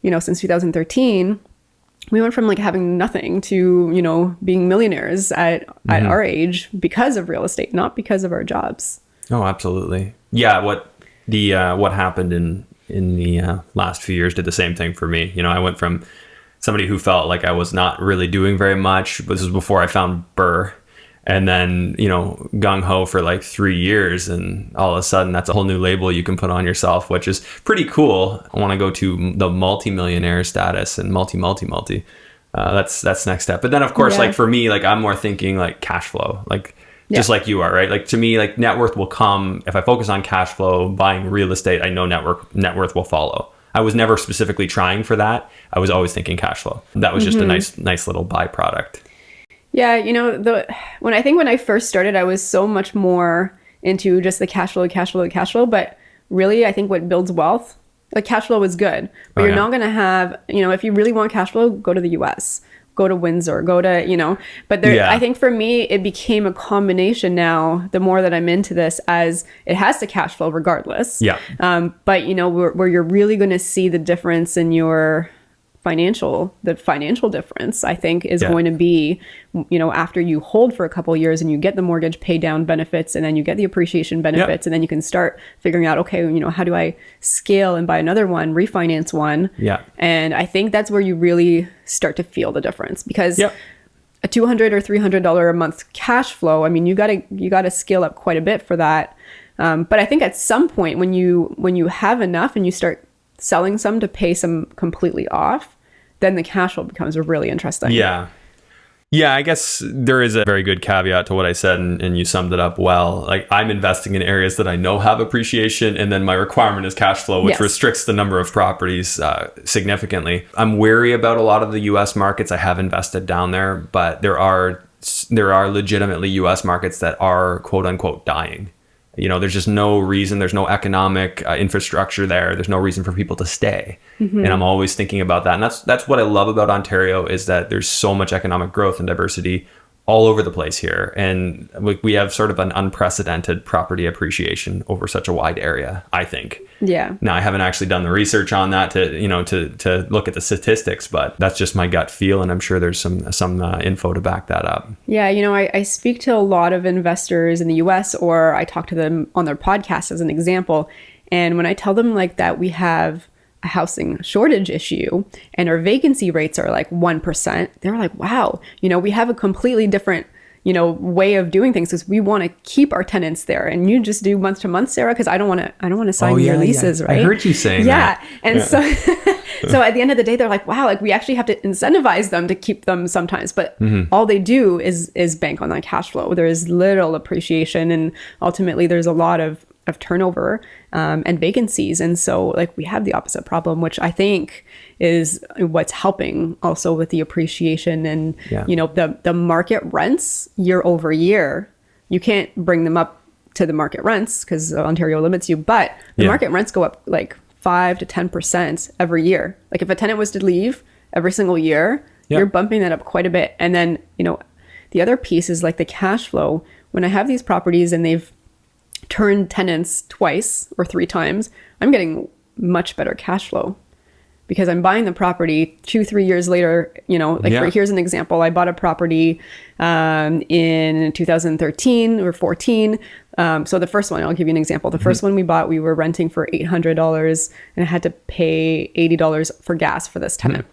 S2: since 2013, we went from like having nothing to, being millionaires at our age because of real estate, not because of our jobs.
S1: Oh, absolutely. Yeah. What happened in the last few years did the same thing for me. I went from somebody who felt like I was not really doing very much. This was before I found BRRRR. And then, gung-ho for like 3 years. And all of a sudden, that's a whole new label you can put on yourself, which is pretty cool. I want to go to the multi-millionaire status and multi. That's next step. But then, of course, like for me, like I'm more thinking like cash flow, like just like you are, right? Like to me, like net worth will come if I focus on cash flow, buying real estate. I know net worth will follow. I was never specifically trying for that. I was always thinking cash flow. That was just a nice little byproduct.
S2: Yeah, when I first started, I was so much more into just the cash flow. But really, I think what builds wealth, like cash flow is good, but you're not going to have, if you really want cash flow, go to the US, go to Windsor, go to, but I think for me, it became a combination now, the more that I'm into this, as it has to cash flow regardless.
S1: Yeah.
S2: But, where you're really going to see the difference in your financial difference, I think, is going to be, after you hold for a couple of years and you get the mortgage pay down benefits and then you get the appreciation benefits and then you can start figuring out, okay, how do I scale and buy another one, refinance one? Yeah. And I think that's where you really start to feel the difference, because a $200 or $300 a month cash flow, I mean, you gotta scale up quite a bit for that. But I think at some point when you have enough and you start selling some to pay some completely off, then the cash flow becomes really interesting.
S1: Yeah. I guess there is a very good caveat to what I said, and you summed it up well. Like I'm investing in areas that I know have appreciation, and then my requirement is cash flow, which restricts the number of properties significantly. I'm wary about a lot of the US markets. I have invested down there, but there are legitimately US markets that are quote unquote dying. There's just no reason. There's no economic infrastructure there. There's no reason for people to stay. And I'm always thinking about that. And that's what I love about Ontario, is that there's so much economic growth and diversity all over the place here. And we have sort of an unprecedented property appreciation over such a wide area, I think.
S2: Yeah.
S1: Now, I haven't actually done the research on that to look at the statistics, but that's just my gut feel. And I'm sure there's some info to back that up.
S2: Yeah. I speak to a lot of investors in the US, or I talk to them on their podcast as an example. And when I tell them like that we have a housing shortage issue and our vacancy rates are like 1%, they're like, wow, we have a completely different, way of doing things, because we want to keep our tenants there. And you just do month to month, Sarah, because I don't want to sign your leases, right?
S1: I heard you saying that.
S2: And so so at the end of the day, they're like, wow, like we actually have to incentivize them to keep them sometimes, but all they do is bank on that cash flow. There is little appreciation, and ultimately there's a lot of turnover and vacancies. And so like we have the opposite problem, which I think is what's helping also with the appreciation and, the market rents year over year. You can't bring them up to the market rents because Ontario limits you, but the market rents go up like 5 to 10% every year. Like if a tenant was to leave every single year, you're bumping that up quite a bit. And then, the other piece is like the cash flow. When I have these properties and they've turned tenants twice or 3 times, I'm getting much better cash flow. because I'm buying the property 2-3 years later, here's an example. I bought a property in 2013 or 14. So the first one, I'll give you an example. The first one we bought, we were renting for $800 and I had to pay $80 for gas for this tenant.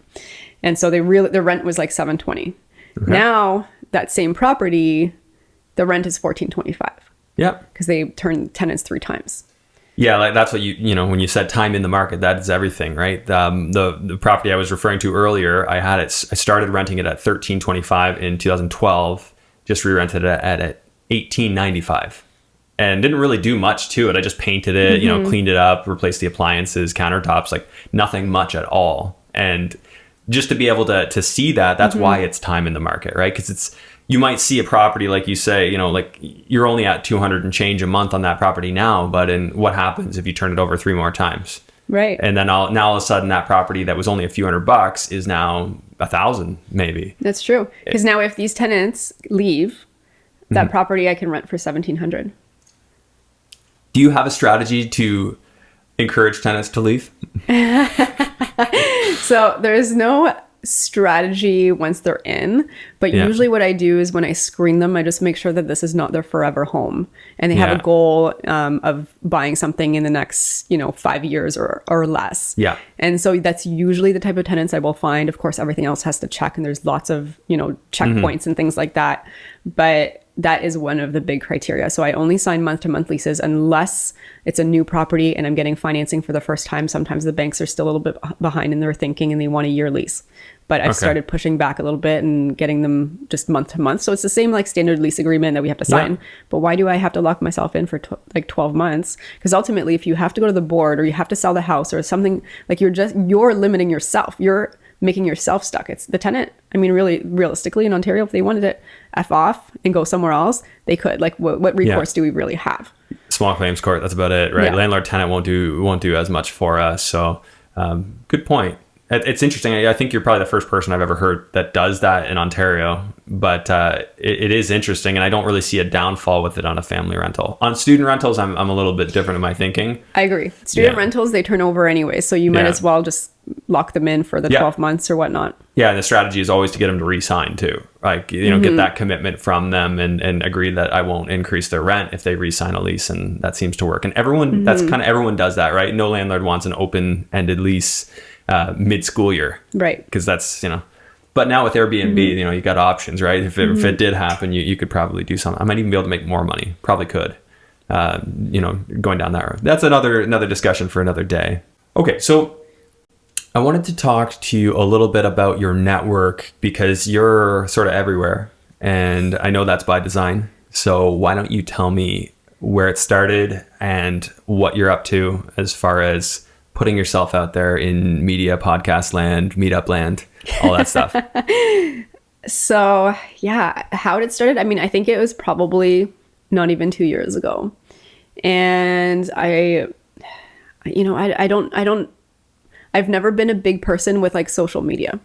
S2: And so the rent was like $720. Okay. Now that same property, the rent is $1425.
S1: Yeah.
S2: Because they turn tenants 3 times.
S1: Yeah, like that's what when you said time in the market, that is everything, right? The property I was referring to earlier, I started renting it at $1325 in 2012, just re-rented it at $1895, and didn't really do much to it. I just painted it, cleaned it up, replaced the appliances, countertops, like nothing much at all. And just to be able to see that's why it's time in the market, right? Because you might see a property, like you say, like you're only at 200 and change a month on that property now, but what happens if you turn it over 3 more times?
S2: Right.
S1: And then now all of a sudden that property that was only a few $100 is now $1,000 maybe.
S2: That's true. Because now if these tenants leave, that property I can rent for $1,700.
S1: Do you have a strategy to encourage tenants to leave?
S2: So there is no strategy once they're in, but usually what I do is when I screen them, I just make sure that this is not their forever home and they have a goal of buying something in the next 5 years or less. And so that's usually the type of tenants I will find. Of course, everything else has to check, and there's lots of checkpoints and things like that, but that is one of the big criteria. So I only sign month-to-month leases unless it's a new property and I'm getting financing for the first time. Sometimes the banks are still a little bit behind in their thinking and they want a year lease. But I've started pushing back a little bit and getting them just month to month. So it's the same like standard lease agreement that we have to sign. But why do I have to lock myself in for 12 months? Because ultimately, if you have to go to the board or you have to sell the house or something, like you're limiting yourself. You're making yourself stuck. It's the tenant. I mean, really, realistically in Ontario, if they wanted to F off and go somewhere else, they could. Like what recourse do we really have?
S1: Small claims court. That's about it, right? Landlord tenant won't do as much for us. So good point. It's interesting. I think you're probably the first person I've ever heard that does that in Ontario, but it is interesting, and I don't really see a downfall with it on a family rental. On student rentals, I'm a little bit different in my thinking.
S2: I agree. Student rentals, they turn over anyway, so you might as well just lock them in for the 12 months or whatnot. Yeah,
S1: and the strategy is always to get them to re-sign too. Like, get that commitment from them and agree that I won't increase their rent if they re-sign a lease, and that seems to work. And everyone does that, right? No landlord wants an open-ended lease mid-school year,
S2: right?
S1: Because that's but now with Airbnb, you got options, right? If it did happen, you could probably do something. I might even be able to make more money, probably could, going down that road. That's another discussion for another day. Okay, so I wanted to talk to you a little bit about your network, because you're sort of everywhere, and I know that's by design. So why don't you tell me where it started and what you're up to as far as putting yourself out there in media, podcast land, meetup land, all that stuff.
S2: So how it started? I mean, I think it was probably not even 2 years ago. And I've never been a big person with like social media,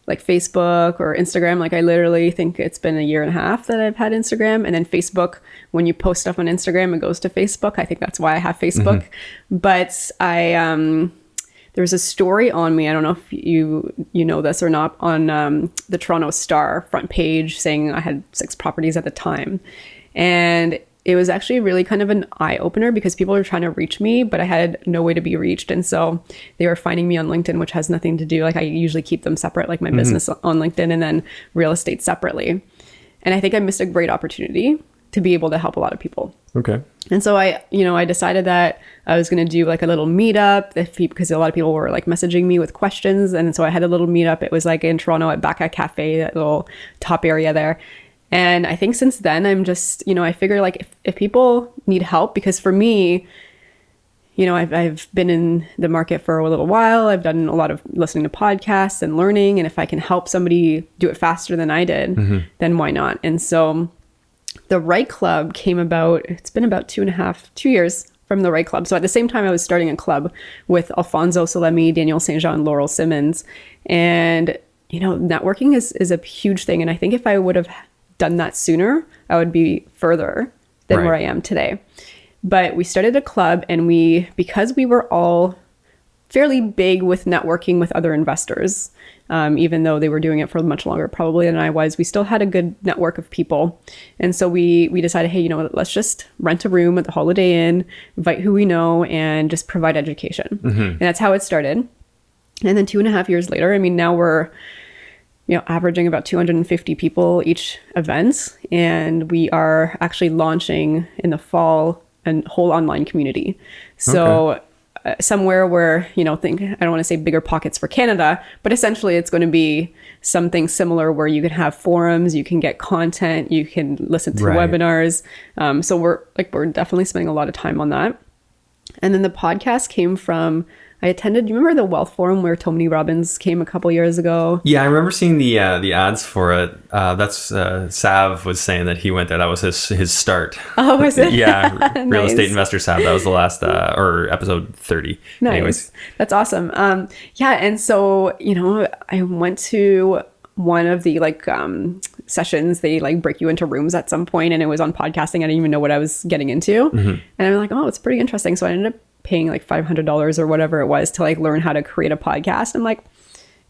S2: like Facebook or Instagram. Like I literally think it's been 1.5 years that I've had Instagram. And then Facebook, when you post stuff on Instagram, it goes to Facebook. I think that's why I have Facebook. But there's a story on me, I don't know if you know this or not, on the Toronto Star front page saying I had 6 properties at the time. And it was actually really kind of an eye-opener because people were trying to reach me, but I had no way to be reached. And so they were finding me on LinkedIn, which has nothing to do, like I usually keep them separate, like my business on LinkedIn and then real estate separately. And I think I missed a great opportunity to be able to help a lot of people.
S1: Okay.
S2: And so I decided that I was going to do like a little meetup because a lot of people were like messaging me with questions. And so I had a little meetup. It was like in Toronto at Baka Cafe, that little top area there. And I think since then, I'm just, I figure like if people need help, because for me, I've been in the market for a little while. I've done a lot of listening to podcasts and learning. And if I can help somebody do it faster than I did, then why not? And so the Right Club came about, it's been about 2 years from the Right Club. So at the same time, I was starting a club with Alfonso Salemi, Daniel St. Jean, and Laurel Simmons. And, networking is a huge thing. And I think if I would have done that sooner, I would be further than where I am today. But we started a club, and because we were all fairly big with networking with other investors. Even though they were doing it for much longer probably than I was, we still had a good network of people. And so we decided, hey, let's just rent a room at the Holiday Inn, invite who we know, and just provide education. And that's how it started. And then 2.5 years later, I mean, now we're, averaging about 250 people each event. And we are actually launching in the fall a whole online community. So somewhere where, I don't want to say bigger pockets for Canada, but essentially it's going to be something similar where you can have forums, you can get content, you can listen to webinars. So we're definitely spending a lot of time on that. And then the podcast came from, I attended, do you remember the Wealth Forum where Tony Robbins came a couple years ago?
S1: Yeah, I remember seeing the ads for it. That's Sav was saying that he went there. That was his start.
S2: Oh, was it?
S1: Yeah,
S2: Nice.
S1: Real Estate Investor Sav. That was the last, or episode 30.
S2: Nice.
S1: Anyways.
S2: That's awesome. And so, I went to one of the sessions. They break you into rooms at some point, and it was on podcasting. I didn't even know what I was getting into. And I'm like, oh, it's pretty interesting. So I ended up paying $500 or whatever it was to learn how to create a podcast. I'm like,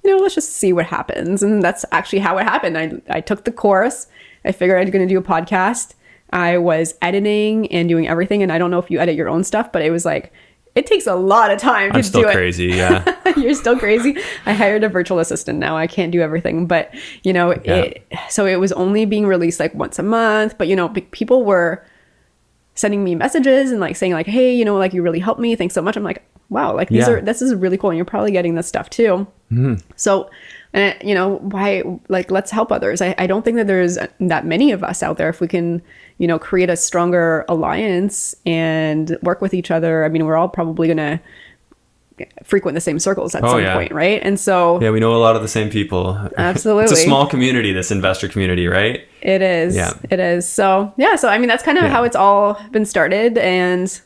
S2: let's just see what happens. And that's actually how it happened. I took the course. I figured I was going to do a podcast. I was editing and doing everything. And I don't know if you edit your own stuff, but it was it takes a lot of time to do it.
S1: I'm still crazy, yeah.
S2: You're still crazy. I hired a virtual assistant now. I can't do everything, but so it was only being released once a month, but people were sending me messages and saying hey, you really helped me. Thanks so much. I'm like, wow, this is really cool. And you're probably getting this stuff too. So, why, let's help others. I don't think that there's that many of us out there. If we can, create a stronger alliance and work with each other. I mean, we're all probably going to frequent the same circles at some point, right? And so
S1: we know a lot of the same people.
S2: Absolutely.
S1: It's a small community, this investor community, right?
S2: It is. Yeah. It is. So I mean, that's kind of how it's all been started. And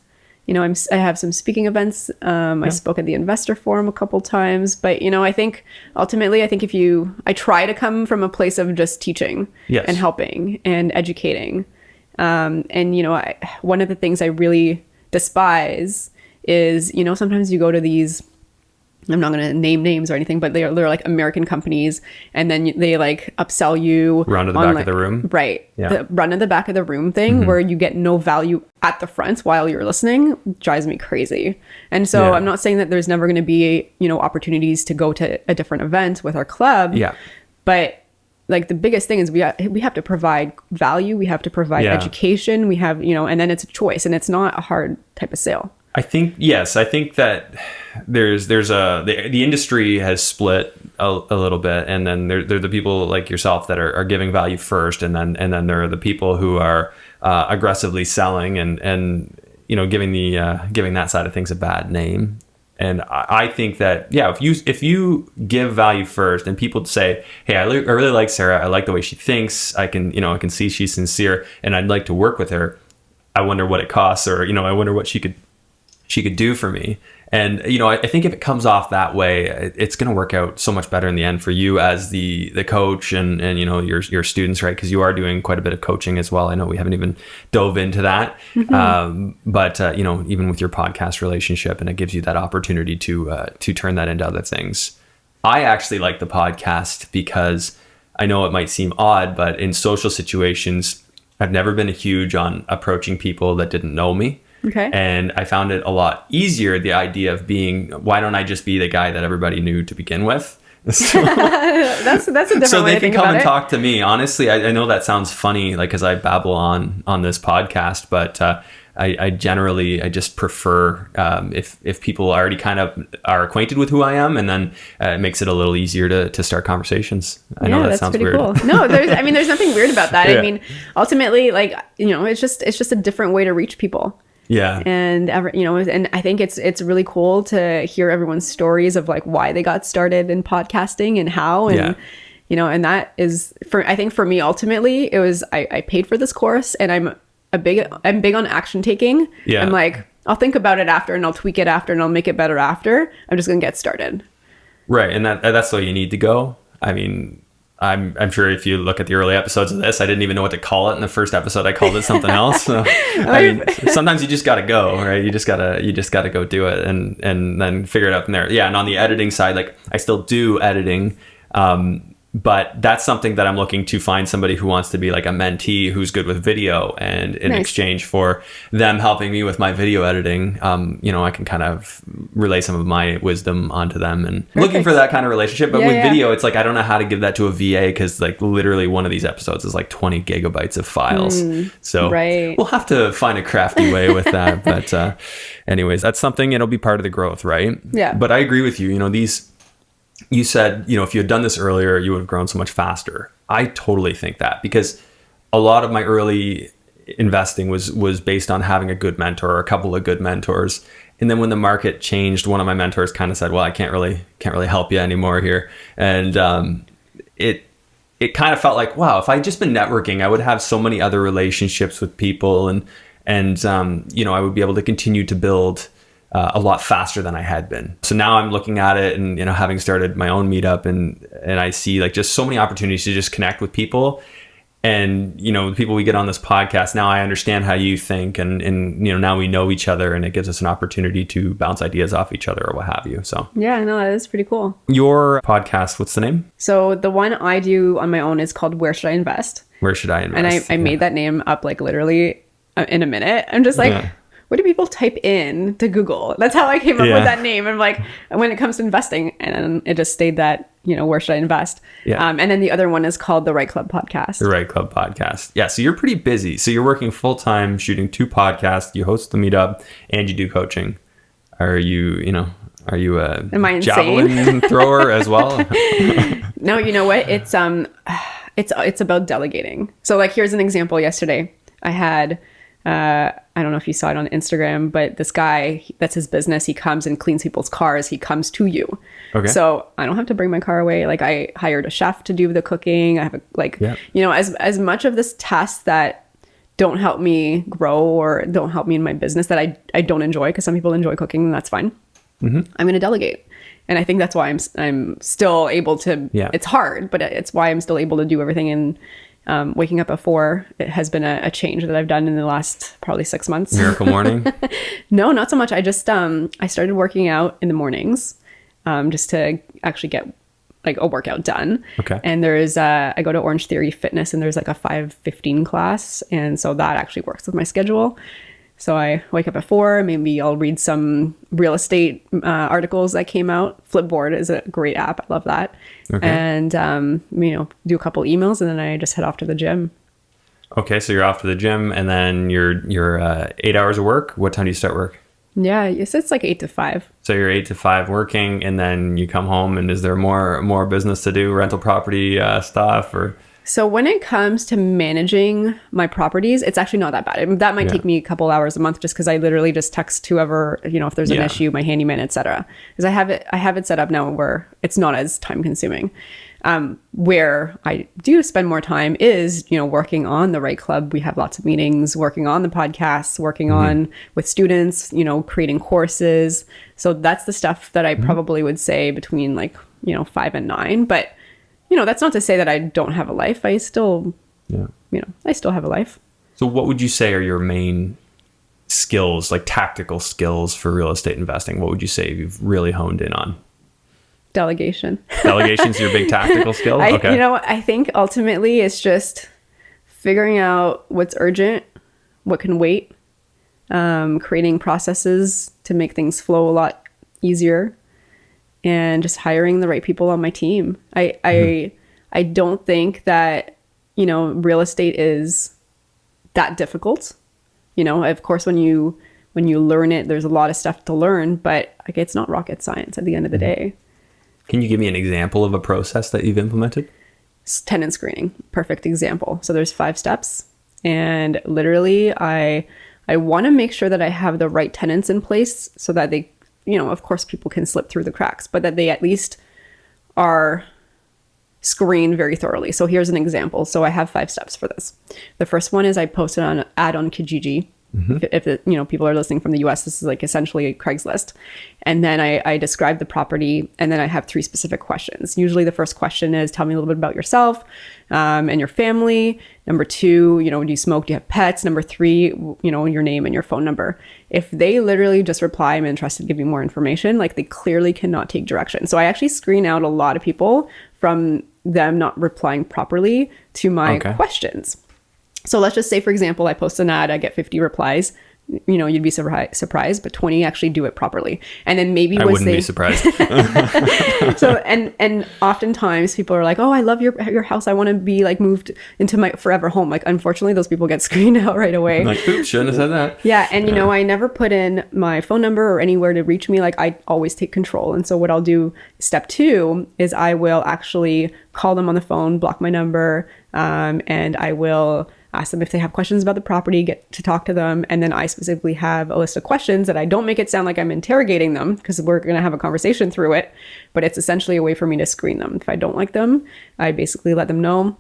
S2: I have some speaking events. I spoke at the investor forum a couple times, but I think ultimately, I try to come from a place of just teaching and helping and educating. One of the things I really despise is, sometimes you go to these, I'm not going to name names or anything, but they're American companies, and then they upsell you.
S1: Run to the back of the room.
S2: Right. Yeah. The run to the back of the room thing where you get no value at the front while you're listening drives me crazy. And so I'm not saying that there's never going to be, opportunities to go to a different event with our club. Yeah. But the biggest thing is we have to provide value. We have to provide education. We have, and then it's a choice, and it's not a hard type of sale.
S1: I think that the industry has split a little bit, and then there are the people like yourself that are giving value first, and then there are the people who are aggressively selling and giving that side of things a bad name. And I think that if you give value first, and people say, hey, I really like Sarah, I like the way she thinks, I can see she's sincere, and I'd like to work with her. I wonder what it costs, or I wonder what she could do for me. And, I think if it comes off that way, it's going to work out so much better in the end for you as the coach and your students, right? Because you are doing quite a bit of coaching as well. I know we haven't even dove into that. But even with your podcast relationship, and it gives you that opportunity to turn that into other things. I actually like the podcast because I know it might seem odd, but in social situations, I've never been huge on approaching people that didn't know me.
S2: Okay.
S1: And I found it a lot easier, the idea of being, why don't I just be the guy that everybody knew to begin with? So,
S2: that's a different
S1: so
S2: way
S1: they
S2: to think
S1: can come
S2: about
S1: and
S2: it.
S1: talk to me. Honestly, I know that sounds funny, because I babble on this podcast, but I generally just prefer if people already kind of are acquainted with who I am, and then it makes it a little easier to start conversations. I know that sounds weird.
S2: Cool. No, there's nothing weird about that. I mean, ultimately, it's just a different way to reach people.
S1: Yeah.
S2: And and I think it's really cool to hear everyone's stories of why they got started in podcasting and how, and and that is I think for me, ultimately, it was I paid for this course, and I'm big on action taking. Yeah. I'm I'll think about it after, and I'll tweak it after, and I'll make it better after. I'm just going to get started.
S1: Right. And that's where you need to go. I mean, I'm sure if you look at the early episodes of this, I didn't even know what to call it. In the first episode, I called it something else. So, I mean, sometimes you just got to go, right? You just gotta go do it and then figure it out from there. Yeah. And on the editing side, like I still do editing. But that's something that I'm looking to find somebody who wants to be like a mentee who's good with video, and in exchange for them helping me with my video editing, I can kind of relay some of my wisdom onto them, and looking for that kind of relationship. But with video, it's like, I don't know how to give that to a VA, because like literally one of these episodes is like 20 gigabytes of files. So we'll have to find a crafty way with that. But anyways, that's something, it'll be part of the growth, right?
S2: Yeah.
S1: But I agree with you. You said, if you had done this earlier, you would have grown so much faster. I totally think that, because a lot of my early investing was based on having a good mentor or a couple of good mentors. And then when the market changed, one of my mentors kind of said, well, I can't really help you anymore here. And it kind of felt like, wow, if I'd just been networking, I would have so many other relationships with people, and I would be able to continue to build a lot faster than I had been. So now I'm looking at it, and having started my own meetup, and I see like just so many opportunities to just connect with people, and the people we get on this podcast. Now I understand how you think, and now we know each other, and it gives us an opportunity to bounce ideas off each other or what have you. So
S2: yeah, no, that is pretty cool.
S1: Your podcast, what's the name?
S2: So the one I do on my own is called Where Should I Invest?
S1: Where Should I Invest?
S2: And I made that name up like literally in a minute. I'm just like, what do people type in to Google? That's how I came up with that name. I'm like, when it comes to investing, and it just stayed that, where should I invest? Yeah. And then the other one is called The Right Club Podcast. The
S1: Right Club Podcast. Yeah. So you're pretty busy. So you're working full time, shooting 2 podcasts. You host the meetup, and you do coaching. Are you a
S2: Am I
S1: javelin thrower as well?
S2: No, you know what? It's about delegating. So like, here's an example. Yesterday I had, I don't know if you saw it on Instagram, but this guy, that's his business. He comes and cleans people's cars. He comes to you. Okay. So I don't have to bring my car away. Like, I hired a chef to do the cooking. I have as much of this tasks that don't help me grow or don't help me in my business that I don't enjoy, because some people enjoy cooking, and that's fine. I'm going to delegate. And I think that's why I'm still able to, it's hard, but it's why I'm still able to do everything. And waking up at 4, it has been a change that I've done in the last probably 6 months.
S1: Miracle morning?
S2: No, not so much. I just, I started working out in the mornings, just to actually get like a workout done. Okay. And there's, I go to Orange Theory Fitness, and there's like a 5:15 class. And so that actually works with my schedule. So I wake up at 4, maybe I'll read some real estate articles that came out. Flipboard is a great app. I love that. Okay. And, do a couple emails, and then I just head off to the gym.
S1: Okay. So you're off to the gym, and then you're 8 hours of work. What time do you start work?
S2: Yeah, it's like 8 to 5.
S1: So you're 8 to 5 working, and then you come home, and is there more business to do, rental property stuff, or?
S2: So when it comes to managing my properties, it's actually not that bad. That might take me a couple hours a month, just because I literally just text whoever, if there's an issue, my handyman, etc. Because I have it set up now where it's not as time consuming. Where I do spend more time is, working on the Right Club. We have lots of meetings, working on the podcasts, working on with students, creating courses. So that's the stuff that I probably would say between 5 and 9. But that's not to say that I don't have a life. I still, I still have a life.
S1: So what would you say are your main skills, like tactical skills for real estate investing? What would you say you've really honed in on?
S2: Delegation.
S1: Delegation's your big tactical skill? Okay.
S2: I think ultimately it's just figuring out what's urgent, what can wait, creating processes to make things flow a lot easier, and just hiring the right people on my team. I don't think that, real estate is that difficult. Of course, when you learn it, there's a lot of stuff to learn, but it's not rocket science at the end of the day.
S1: Can you give me an example of a process that you've implemented?
S2: Tenant screening, perfect example. So there's 5 steps, and literally I want to make sure that I have the right tenants in place so that they, of course people can slip through the cracks, but that they at least are screened very thoroughly. So here's an example. So I have 5 steps for this. The first one is I posted an ad on Kijiji. If it, people are listening from the US, this is like essentially Craigslist. And then I describe the property, and then I have 3 specific questions. Usually the first question is, tell me a little bit about yourself and your family. Number 2, do you smoke? Do you have pets? Number 3, your name and your phone number. If they literally just reply, I'm interested, give me more information, like they clearly cannot take direction. So I actually screen out a lot of people from them not replying properly to my questions. So let's just say, for example, I post an ad, I get 50 replies. You'd be surprised, but 20 actually do it properly. And then maybe
S1: I wouldn't be surprised.
S2: So, and oftentimes people are like, oh, I love your house. I want to be like moved into my forever home. Like, unfortunately, those people get screened out right away.
S1: Like, oops, shouldn't have said that.
S2: Yeah. And, I never put in my phone number or anywhere to reach me. Like, I always take control. And so what I'll do, step 2, is I will actually call them on the phone, block my number, and I will ask them if they have questions about the property, get to talk to them. And then I specifically have a list of questions that I don't make it sound like I'm interrogating them, because we're going to have a conversation through it. But it's essentially a way for me to screen them. If I don't like them, I basically let them know.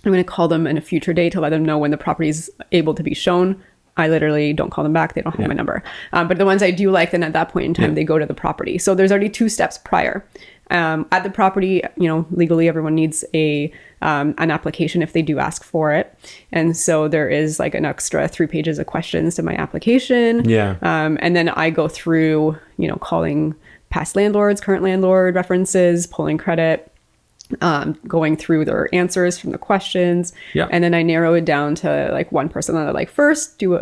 S2: I'm going to call them in a future date to let them know when the property is able to be shown. I literally don't call them back. They don't have my number. But the ones I do like, then at that point in time, they go to the property. So there's already 2 steps prior. At the property, legally everyone needs an application if they do ask for it. And so there is like an extra 3 pages of questions to my application.
S1: Yeah.
S2: And then I go through, calling past landlords, current landlord references, pulling credit, going through their answers from the questions.
S1: Yeah.
S2: And then I narrow it down to like one person that I like first, do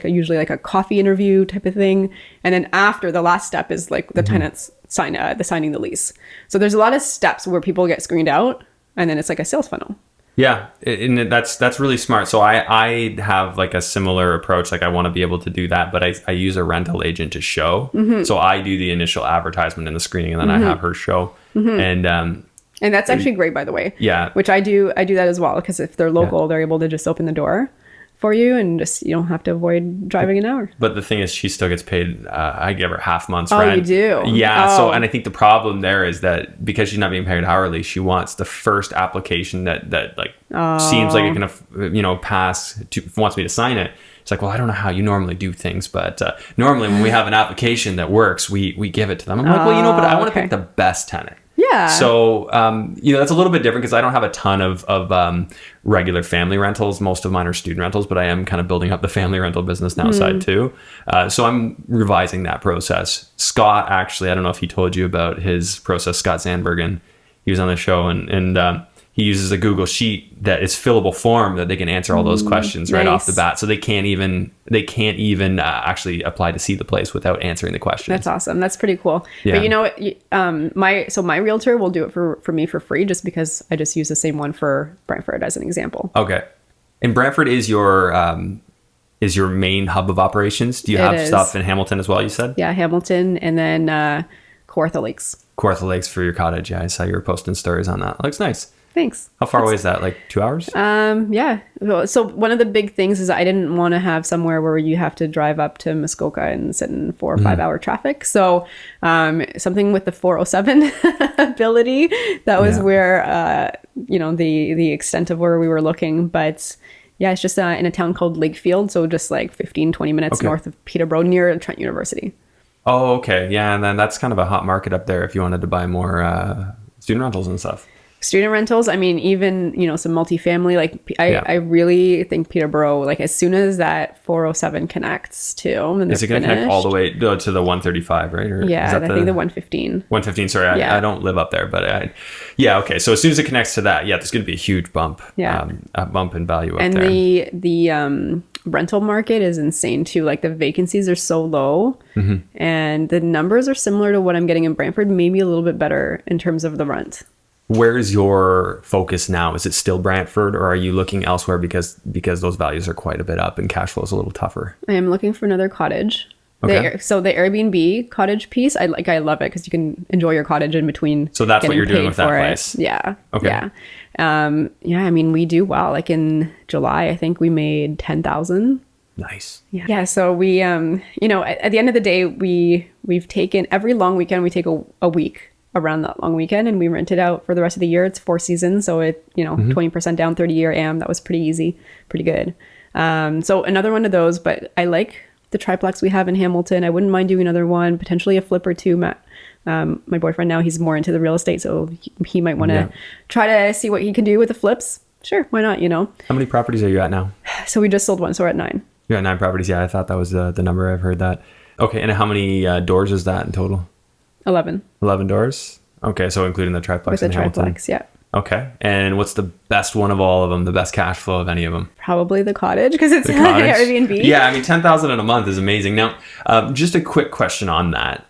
S2: usually like a coffee interview type of thing. And then after, the last step is like the tenants signing the lease. So there's a lot of steps where people get screened out, and then it's like a sales funnel.
S1: Yeah, and that's really smart. So I have like a similar approach. Like I want to be able to do that, but I use a rental agent to show. So I do the initial advertisement and the screening, and then I have her show. And
S2: that's actually great, by the way.
S1: Yeah.
S2: Which I do that as well, because if they're local, they're able to just open the door for you, and just you don't have to avoid driving an hour.
S1: But the thing is, she still gets paid. I give her half month's rent.
S2: Oh, you do?
S1: Yeah. So, and I think the problem there is that because she's not being paid hourly, she wants the first application that like seems like it can pass. Wants me to sign it. It's like, well, I don't know how you normally do things, but normally when we have an application that works, we give it to them. I'm like, well, but I want to pick the best tenant.
S2: Yeah.
S1: So, that's a little bit different because I don't have a ton of regular family rentals. Most of mine are student rentals, but I am kind of building up the family rental business now side too. So I'm revising that process. Scott, actually, I don't know if he told you about his process, Scott Sandbergen. He was on the show and he uses a Google sheet that is fillable form that they can answer all those questions right off the bat. So they can't even actually apply to see the place without answering the questions.
S2: That's awesome. That's pretty cool. Yeah. But my realtor will do it for me for free, just because I just use the same one for Brantford as an example.
S1: Okay. And Brantford is your main hub of operations. Do you have stuff in Hamilton as well, you said?
S2: Yeah, Hamilton, and then Kawartha Lakes.
S1: Kawartha Lakes for your cottage. Yeah, I saw you were posting stories on that. It looks nice.
S2: Thanks.
S1: How far away is that? Like 2 hours?
S2: Yeah. So one of the big things is I didn't want to have somewhere where you have to drive up to Muskoka and sit in 4 or 5 hour traffic. So something with the 407 ability, that was where, the extent of where we were looking. But yeah, it's just in a town called Lakefield. So just like 15-20 minutes north of Peterborough, near Trent University.
S1: Oh, okay. Yeah. And then that's kind of a hot market up there if you wanted to buy more student rentals and stuff.
S2: Student rentals, I mean, even, some multifamily, like I really think Peterborough, like as soon as that 407 connects to, and
S1: is it going to connect all the way to the 135, right? Or
S2: yeah, I think the 115.
S1: 115, sorry, I don't live up there, but okay. So as soon as it connects to that, there's going to be a huge bump, a bump in value up there.
S2: And the rental market is insane too. Like the vacancies are so low, and the numbers are similar to what I'm getting in Brantford, maybe a little bit better in terms of the rent.
S1: Where's your focus now? Is it still Brantford, or are you looking elsewhere because those values are quite a bit up and cash flow is a little tougher?
S2: I am looking for another cottage.
S1: Okay.
S2: So the Airbnb cottage piece, I love it because you can enjoy your cottage in between.
S1: So that's what you're doing with that place.
S2: Yeah.
S1: Okay.
S2: Yeah. I mean, we do well. Like in July, I think we made 10,000.
S1: Nice.
S2: Yeah. So we, at the end of the day, we've taken every long weekend, we take a week around that long weekend, and we rent it out for the rest of the year. It's 4 seasons. So 20% down, 30-year AM. That was pretty easy, pretty good. So another one of those, but I like the triplex we have in Hamilton. I wouldn't mind doing another one, potentially a flip or two. Matt, my boyfriend now, he's more into the real estate, so he might want to try to see what he can do with the flips. Sure, why not,
S1: How many properties are you at now?
S2: So we just sold one, so we're at 9.
S1: You're at 9 properties. Yeah, I thought that was the number. I've heard that. Okay, and how many doors is that in total?
S2: 11.
S1: 11 doors? Okay, so including the triplex
S2: With
S1: in
S2: the
S1: Hamilton.
S2: triplex, yeah.
S1: Okay, and what's the best one of all of them, the best cash flow of any of them?
S2: Probably the cottage, because it's
S1: The cottage?
S2: Airbnb.
S1: Yeah, I mean, $10,000 in a month is amazing. Now, just a quick question on that.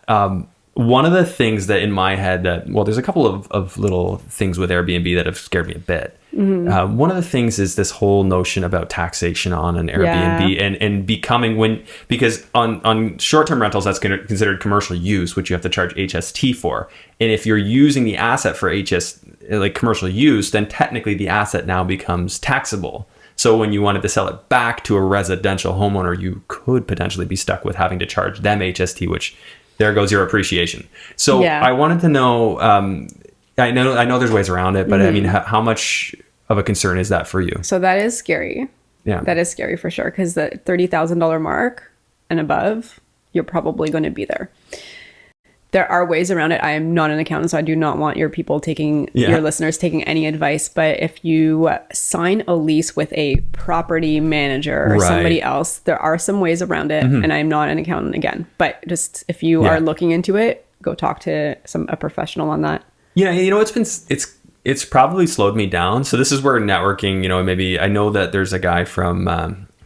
S1: One of the things that in my head there's a couple of little things with Airbnb that have scared me a bit.
S2: Mm-hmm.
S1: One of the things is this whole notion about taxation on an Airbnb and becoming because on short-term rentals, that's considered commercial use, which you have to charge HST for. And if you're using the asset for like commercial use, then technically the asset now becomes taxable. So when you wanted to sell it back to a residential homeowner, you could potentially be stuck with having to charge them HST, which there goes your appreciation. So I wanted to know, I know there's ways around it, but I mean, how much of a concern is that for you?
S2: So that is scary.
S1: Yeah.
S2: That is scary for sure, because the $30,000 mark and above, you're probably going to be there. There are ways around it. I am not an accountant, so I do not want your listeners taking any advice. But if you sign a lease with a property manager or somebody else, there are some ways around it. And I'm not an accountant again. But just if you are looking into it, go talk to a professional on that.
S1: Yeah, it's probably slowed me down. So this is where networking, maybe I know that there's a guy from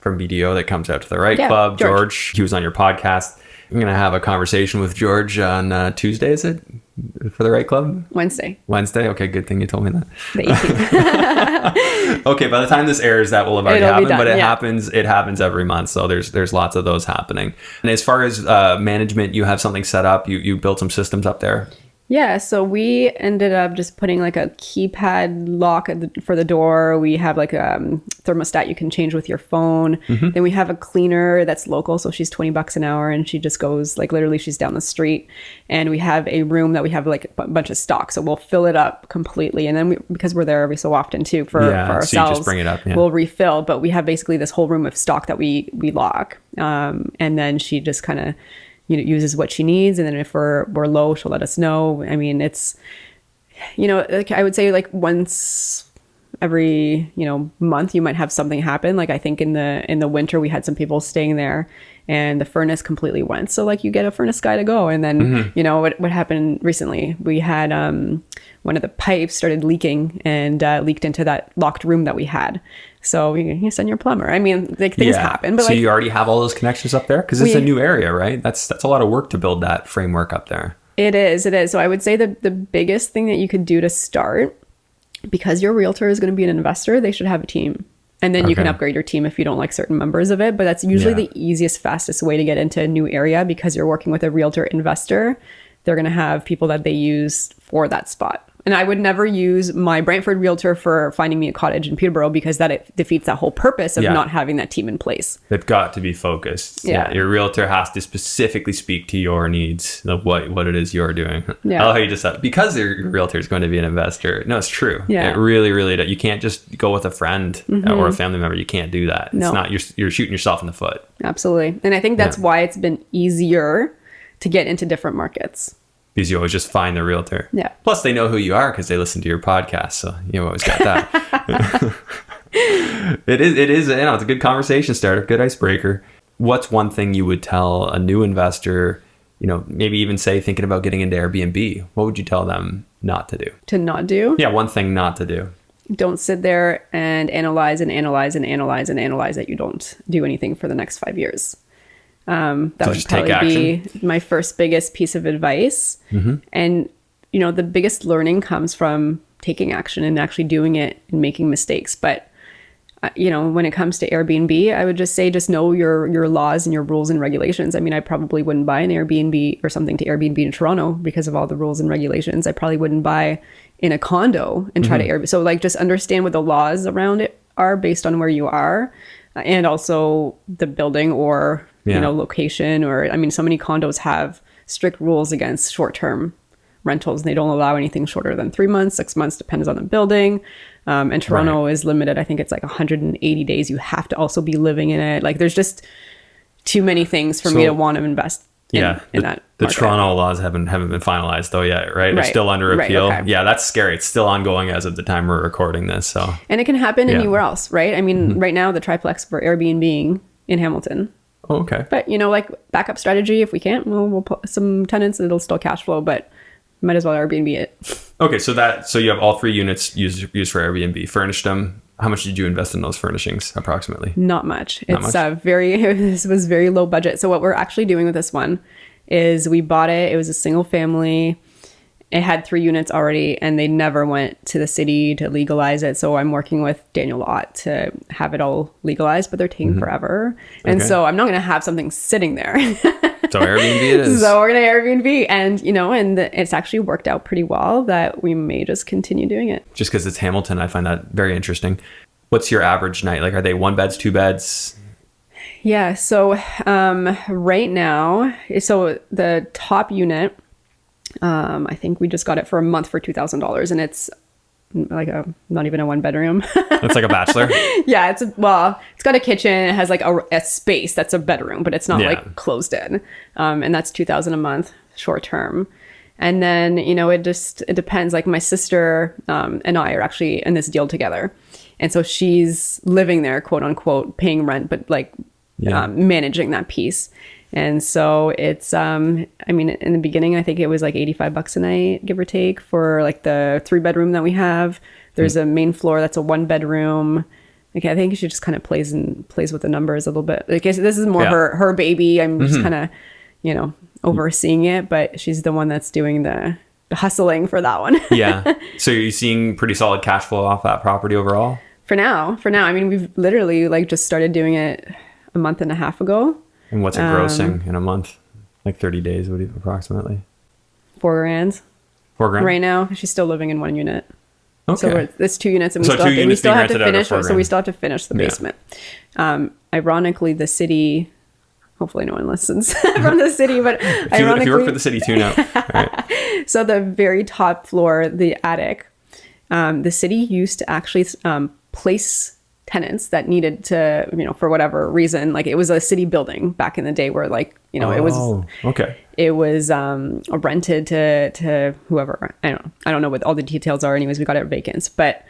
S1: BDO that comes out to the right club, George. He was on your podcast. I'm going to have a conversation with George on Tuesday, is it? For the right club?
S2: Wednesday.
S1: Okay, good thing you told me that.
S2: The 18th.
S1: Okay, by the time this airs, that will have already happened, but it
S2: yeah.
S1: happens every month. So there's lots of those happening. And as far as management, you have something set up, you built some systems up there.
S2: Yeah, so we ended up just putting like a keypad lock for the door. We have like a thermostat you can change with your phone. Then we have a cleaner that's local, so she's $20 an hour, and she just goes like literally she's down the street. And we have a room that we have like a bunch of stock, so we'll fill it up completely. And then because we're there every so often too for ourselves,
S1: so you just bring it up. Yeah.
S2: We'll refill, but we have basically this whole room of stock that we lock. And then she just kind of uses what she needs, and then if we're low, she'll let us know. I mean, it's like I would say like once every month you might have something happen. Like I think in the winter we had some people staying there and the furnace completely went, so like you get a furnace guy to go. And then what happened recently, we had one of the pipes started leaking and leaked into that locked room that we had. So you send your plumber. I mean, like things happen. But
S1: so you already have all those connections up there? Because it's a new area, right? That's a lot of work to build that framework up there.
S2: It is. So I would say that the biggest thing that you could do to start, because your realtor is going to be an investor, they should have a team. And then you can upgrade your team if you don't like certain members of it. But that's usually the easiest, fastest way to get into a new area, because you're working with a realtor investor. They're going to have people that they use for that spot. And I would never use my Brantford realtor for finding me a cottage in Peterborough, because it defeats that whole purpose of not having that team in place.
S1: They've got to be focused. Yeah. Your realtor has to specifically speak to your needs of what it is you're doing.
S2: Yeah.
S1: I love how you just said, because your realtor is going to be an investor. No, it's true.
S2: Yeah.
S1: It really, really does. You can't just go with a friend or a family member. You can't do that. It's not, you're shooting yourself in the foot.
S2: Absolutely. And I think that's why it's been easier to get into different markets.
S1: Because you always just find the realtor.
S2: Yeah.
S1: Plus, they know who you are because they listen to your podcast. So you always got that. It is. It's a good conversation starter, good icebreaker. What's one thing you would tell a new investor, maybe even say thinking about getting into Airbnb? What would you tell them not to do?
S2: To not do?
S1: Yeah, one thing not to do.
S2: Don't sit there and analyze that you don't do anything for the next 5 years. That would probably be my first biggest piece of advice. And, the biggest learning comes from taking action and actually doing it and making mistakes. But, when it comes to Airbnb, I would just say, just know your laws and your rules and regulations. I mean, I probably wouldn't buy an Airbnb or something to Airbnb in Toronto because of all the rules and regulations. I probably wouldn't buy in a condo and try to Airbnb. So like, just understand what the laws around it are based on where you are, and also the building or location, or so many condos have strict rules against short-term rentals. They don't allow anything shorter than 3 months, 6 months, depends on the building. And Toronto is limited. I think it's like 180 days. You have to also be living in it. Like there's just too many things for me to want to invest in that
S1: the
S2: market.
S1: Toronto laws haven't been finalized though yet, right? They're still under appeal.
S2: Okay.
S1: Yeah, that's scary. It's still ongoing as of the time we're recording this. So,
S2: and it can happen anywhere else, right? I mean, right now the triplex for Airbnb in Hamilton.
S1: Oh, okay.
S2: But like backup strategy, if we can't, we'll put some tenants. It'll still cash flow, but might as well Airbnb it.
S1: Okay, so you have all 3 units used for Airbnb. Furnished them. How much did you invest in those furnishings approximately?
S2: Not much. This was very low budget. So what we're actually doing with this one is we bought it. It was a single family. It had 3 units already, and they never went to the city to legalize it. So I'm working with Daniel Ott to have it all legalized, but they're taking forever. And so I'm not going to have something sitting there.
S1: So Airbnb it is.
S2: So we're going to Airbnb, and it's actually worked out pretty well that we may just continue doing it.
S1: Just because it's Hamilton, I find that very interesting. What's your average night? Like, are they 1 beds, 2 beds?
S2: Yeah. So right now, so the top unit, I think we just got it for a month for $2,000, and it's like not even a 1 bedroom.
S1: It's like a bachelor.
S2: Yeah, it's got a kitchen. It has like a space that's a bedroom, but it's not like closed in. And that's $2,000 a month, short term. And then it depends. Like my sister and I are actually in this deal together, and so she's living there, quote unquote, paying rent, but like managing that piece. And so it's, I mean, in the beginning, I think it was like $85 a night, give or take, for like the 3-bedroom that we have. There's a main floor that's a 1 bedroom. Okay, I think she just kind of plays with the numbers a little bit. Like this is more her baby. I'm just kind of, overseeing it, but she's the one that's doing the hustling for that one.
S1: Yeah. So you're seeing pretty solid cash flow off that property overall? For now.
S2: I mean, we've literally like just started doing it a month and a half ago.
S1: And what's it grossing in a month? Like 30 days, would it approximately?
S2: $4,000.
S1: $4,000
S2: right now. She's still living in 1 unit.
S1: Okay.
S2: So it's 2 units, and we still have to finish. So we still have to finish the basement. Ironically, the city. Hopefully, no one listens from the city, but
S1: if you work for the city, tune out. Right.
S2: So the very top floor, the attic, the city used to actually place tenants that needed to, for whatever reason, like it was a city building back in the day where like, it was rented to whoever. I don't know what all the details are. Anyways, we got it vacant. But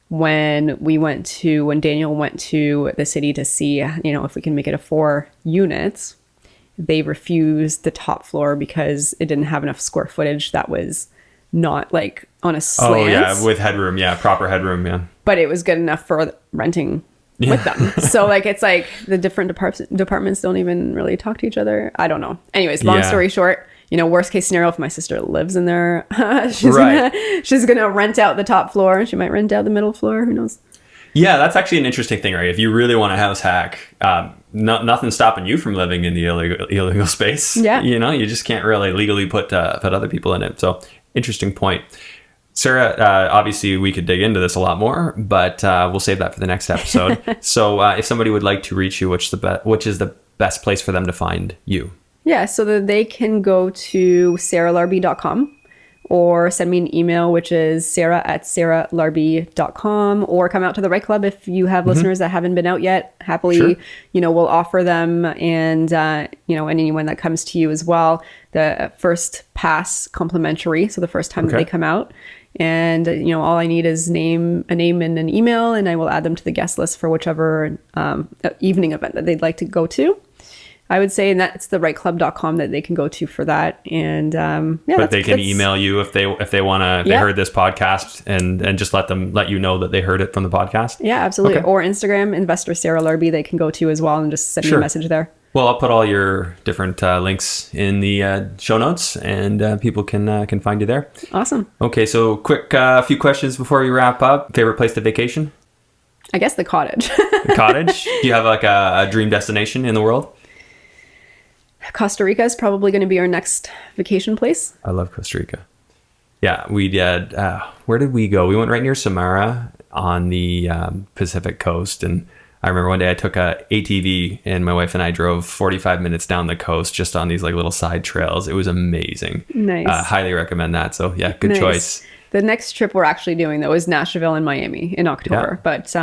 S2: when Daniel went to the city to see, if we can make it a 4 units, they refused the top floor because it didn't have enough square footage that was not like on a slant.
S1: Oh yeah, with headroom, proper headroom, But it was good enough for renting with them. So like it's like the different departments don't even really talk to each other. I don't know. Anyways, long story short, worst case scenario, if my sister lives in there, she's gonna rent out the top floor. She might rent out the middle floor. Who knows? Yeah, that's actually an interesting thing, right? If you really want a house hack, nothing's stopping you from living in the illegal space. Yeah. You just can't really legally put other people in it. So interesting point. Sarah, obviously we could dig into this a lot more, but we'll save that for the next episode. So if somebody would like to reach you, which is the best place for them to find you?
S2: Yeah, so that they can go to sarahlarbi.com or send me an email, which is sarah@sarahlarbi.com, or come out to the Right Club if you have listeners that haven't been out yet. Happily, we'll offer them, and anyone that comes to you as well, the first pass complimentary. So the first time that they come out, and all I need is a name and an email, and I will add them to the guest list for whichever evening event that they'd like to go to. I would say, and that's the rightclub.com that they can go to for that. And
S1: but they can email you if they want to. They heard this podcast and just let you know that they heard it from the podcast.
S2: Yeah, absolutely. Okay. Or Instagram, investor Sarah Larbi, they can go to as well and just send me a message there.
S1: Well, I'll put all your different links in the show notes, and people can find you there.
S2: Awesome.
S1: Okay, so quick few questions before we wrap up. Favorite place to vacation?
S2: I guess the cottage.
S1: The cottage? Do you have like a dream destination in the world?
S2: Costa Rica is probably going to be our next vacation place.
S1: I love Costa Rica. Yeah, we did. Where did we go? We went right near Samara on the Pacific coast, and I remember one day I took a ATV and my wife and I drove 45 minutes down the coast just on these like little side trails. It was amazing.
S2: Nice.
S1: Highly recommend that. So yeah, good choice.
S2: The next trip we're actually doing though is Nashville and Miami in October. Yeah. But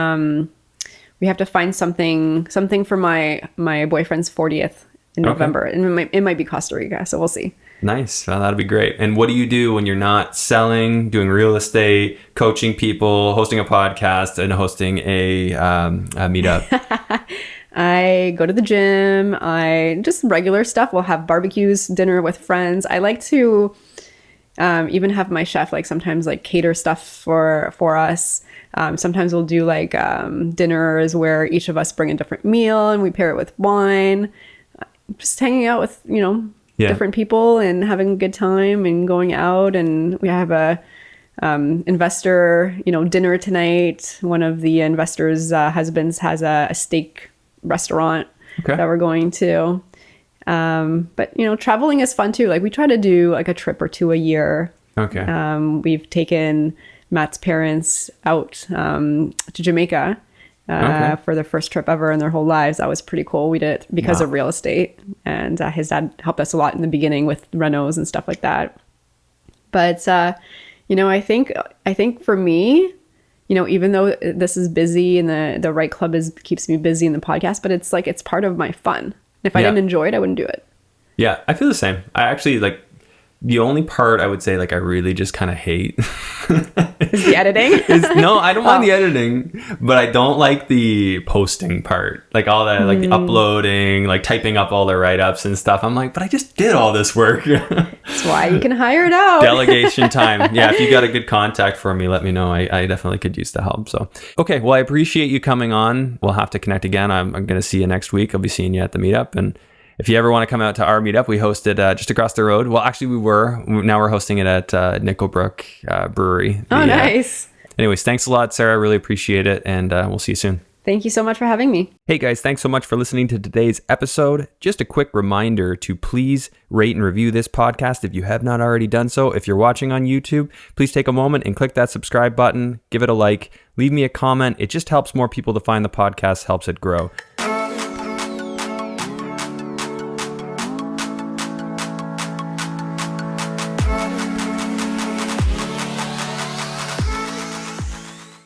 S2: we have to find something for my boyfriend's 40th in November. And it might be Costa Rica, so we'll see.
S1: Nice. Well, that'll be great. And what do you do when you're not selling, doing real estate, coaching people, hosting a podcast, and hosting a meetup?
S2: I go to the gym. I just regular stuff. We'll have barbecues, dinner with friends. I like to even have my chef like sometimes like cater stuff for us. Sometimes we'll do like dinners where each of us bring a different meal and we pair it with wine. Just hanging out with, different people and having a good time and going out. And we have a investor, dinner tonight. One of the investors' husbands has a steak restaurant that we're going to. But traveling is fun too. Like we try to do like a trip or two a year.
S1: Okay.
S2: We've taken Matt's parents out to Jamaica for their first trip ever in their whole lives. That was pretty cool. We did it because of real estate, and his dad helped us a lot in the beginning with renos and stuff like that. But I think for me, even though this is busy and the Right Club keeps me busy in the podcast, but it's like it's part of my fun. If I didn't enjoy it, I wouldn't do it.
S1: Yeah, I feel the same. I actually like the only part I would say like I really just kind of hate
S2: is the editing.
S1: No, I don't mind the editing, but I don't like the posting part. Like all that, like the uploading, like typing up all the write-ups and stuff. I'm like, but I just did all this work.
S2: That's why you can hire it out.
S1: Delegation time. Yeah, if you got a good contact for me, let me know. I definitely could use the help. So, okay, well, I appreciate you coming on. We'll have to connect again. I'm going to see you next week. I'll be seeing you at the meetup. And if you ever want to come out to our meetup, we hosted just across the road. Well, actually, now we're hosting it at Nickelbrook Brewery.
S2: Nice.
S1: Anyways, thanks a lot, Sarah. I really appreciate it. And we'll see you soon.
S2: Thank you so much for having me.
S1: Hey guys, thanks so much for listening to today's episode. Just a quick reminder to please rate and review this podcast if you have not already done so. If you're watching on YouTube, please take a moment and click that subscribe button, give it a like, leave me a comment. It just helps more people to find the podcast, helps it grow.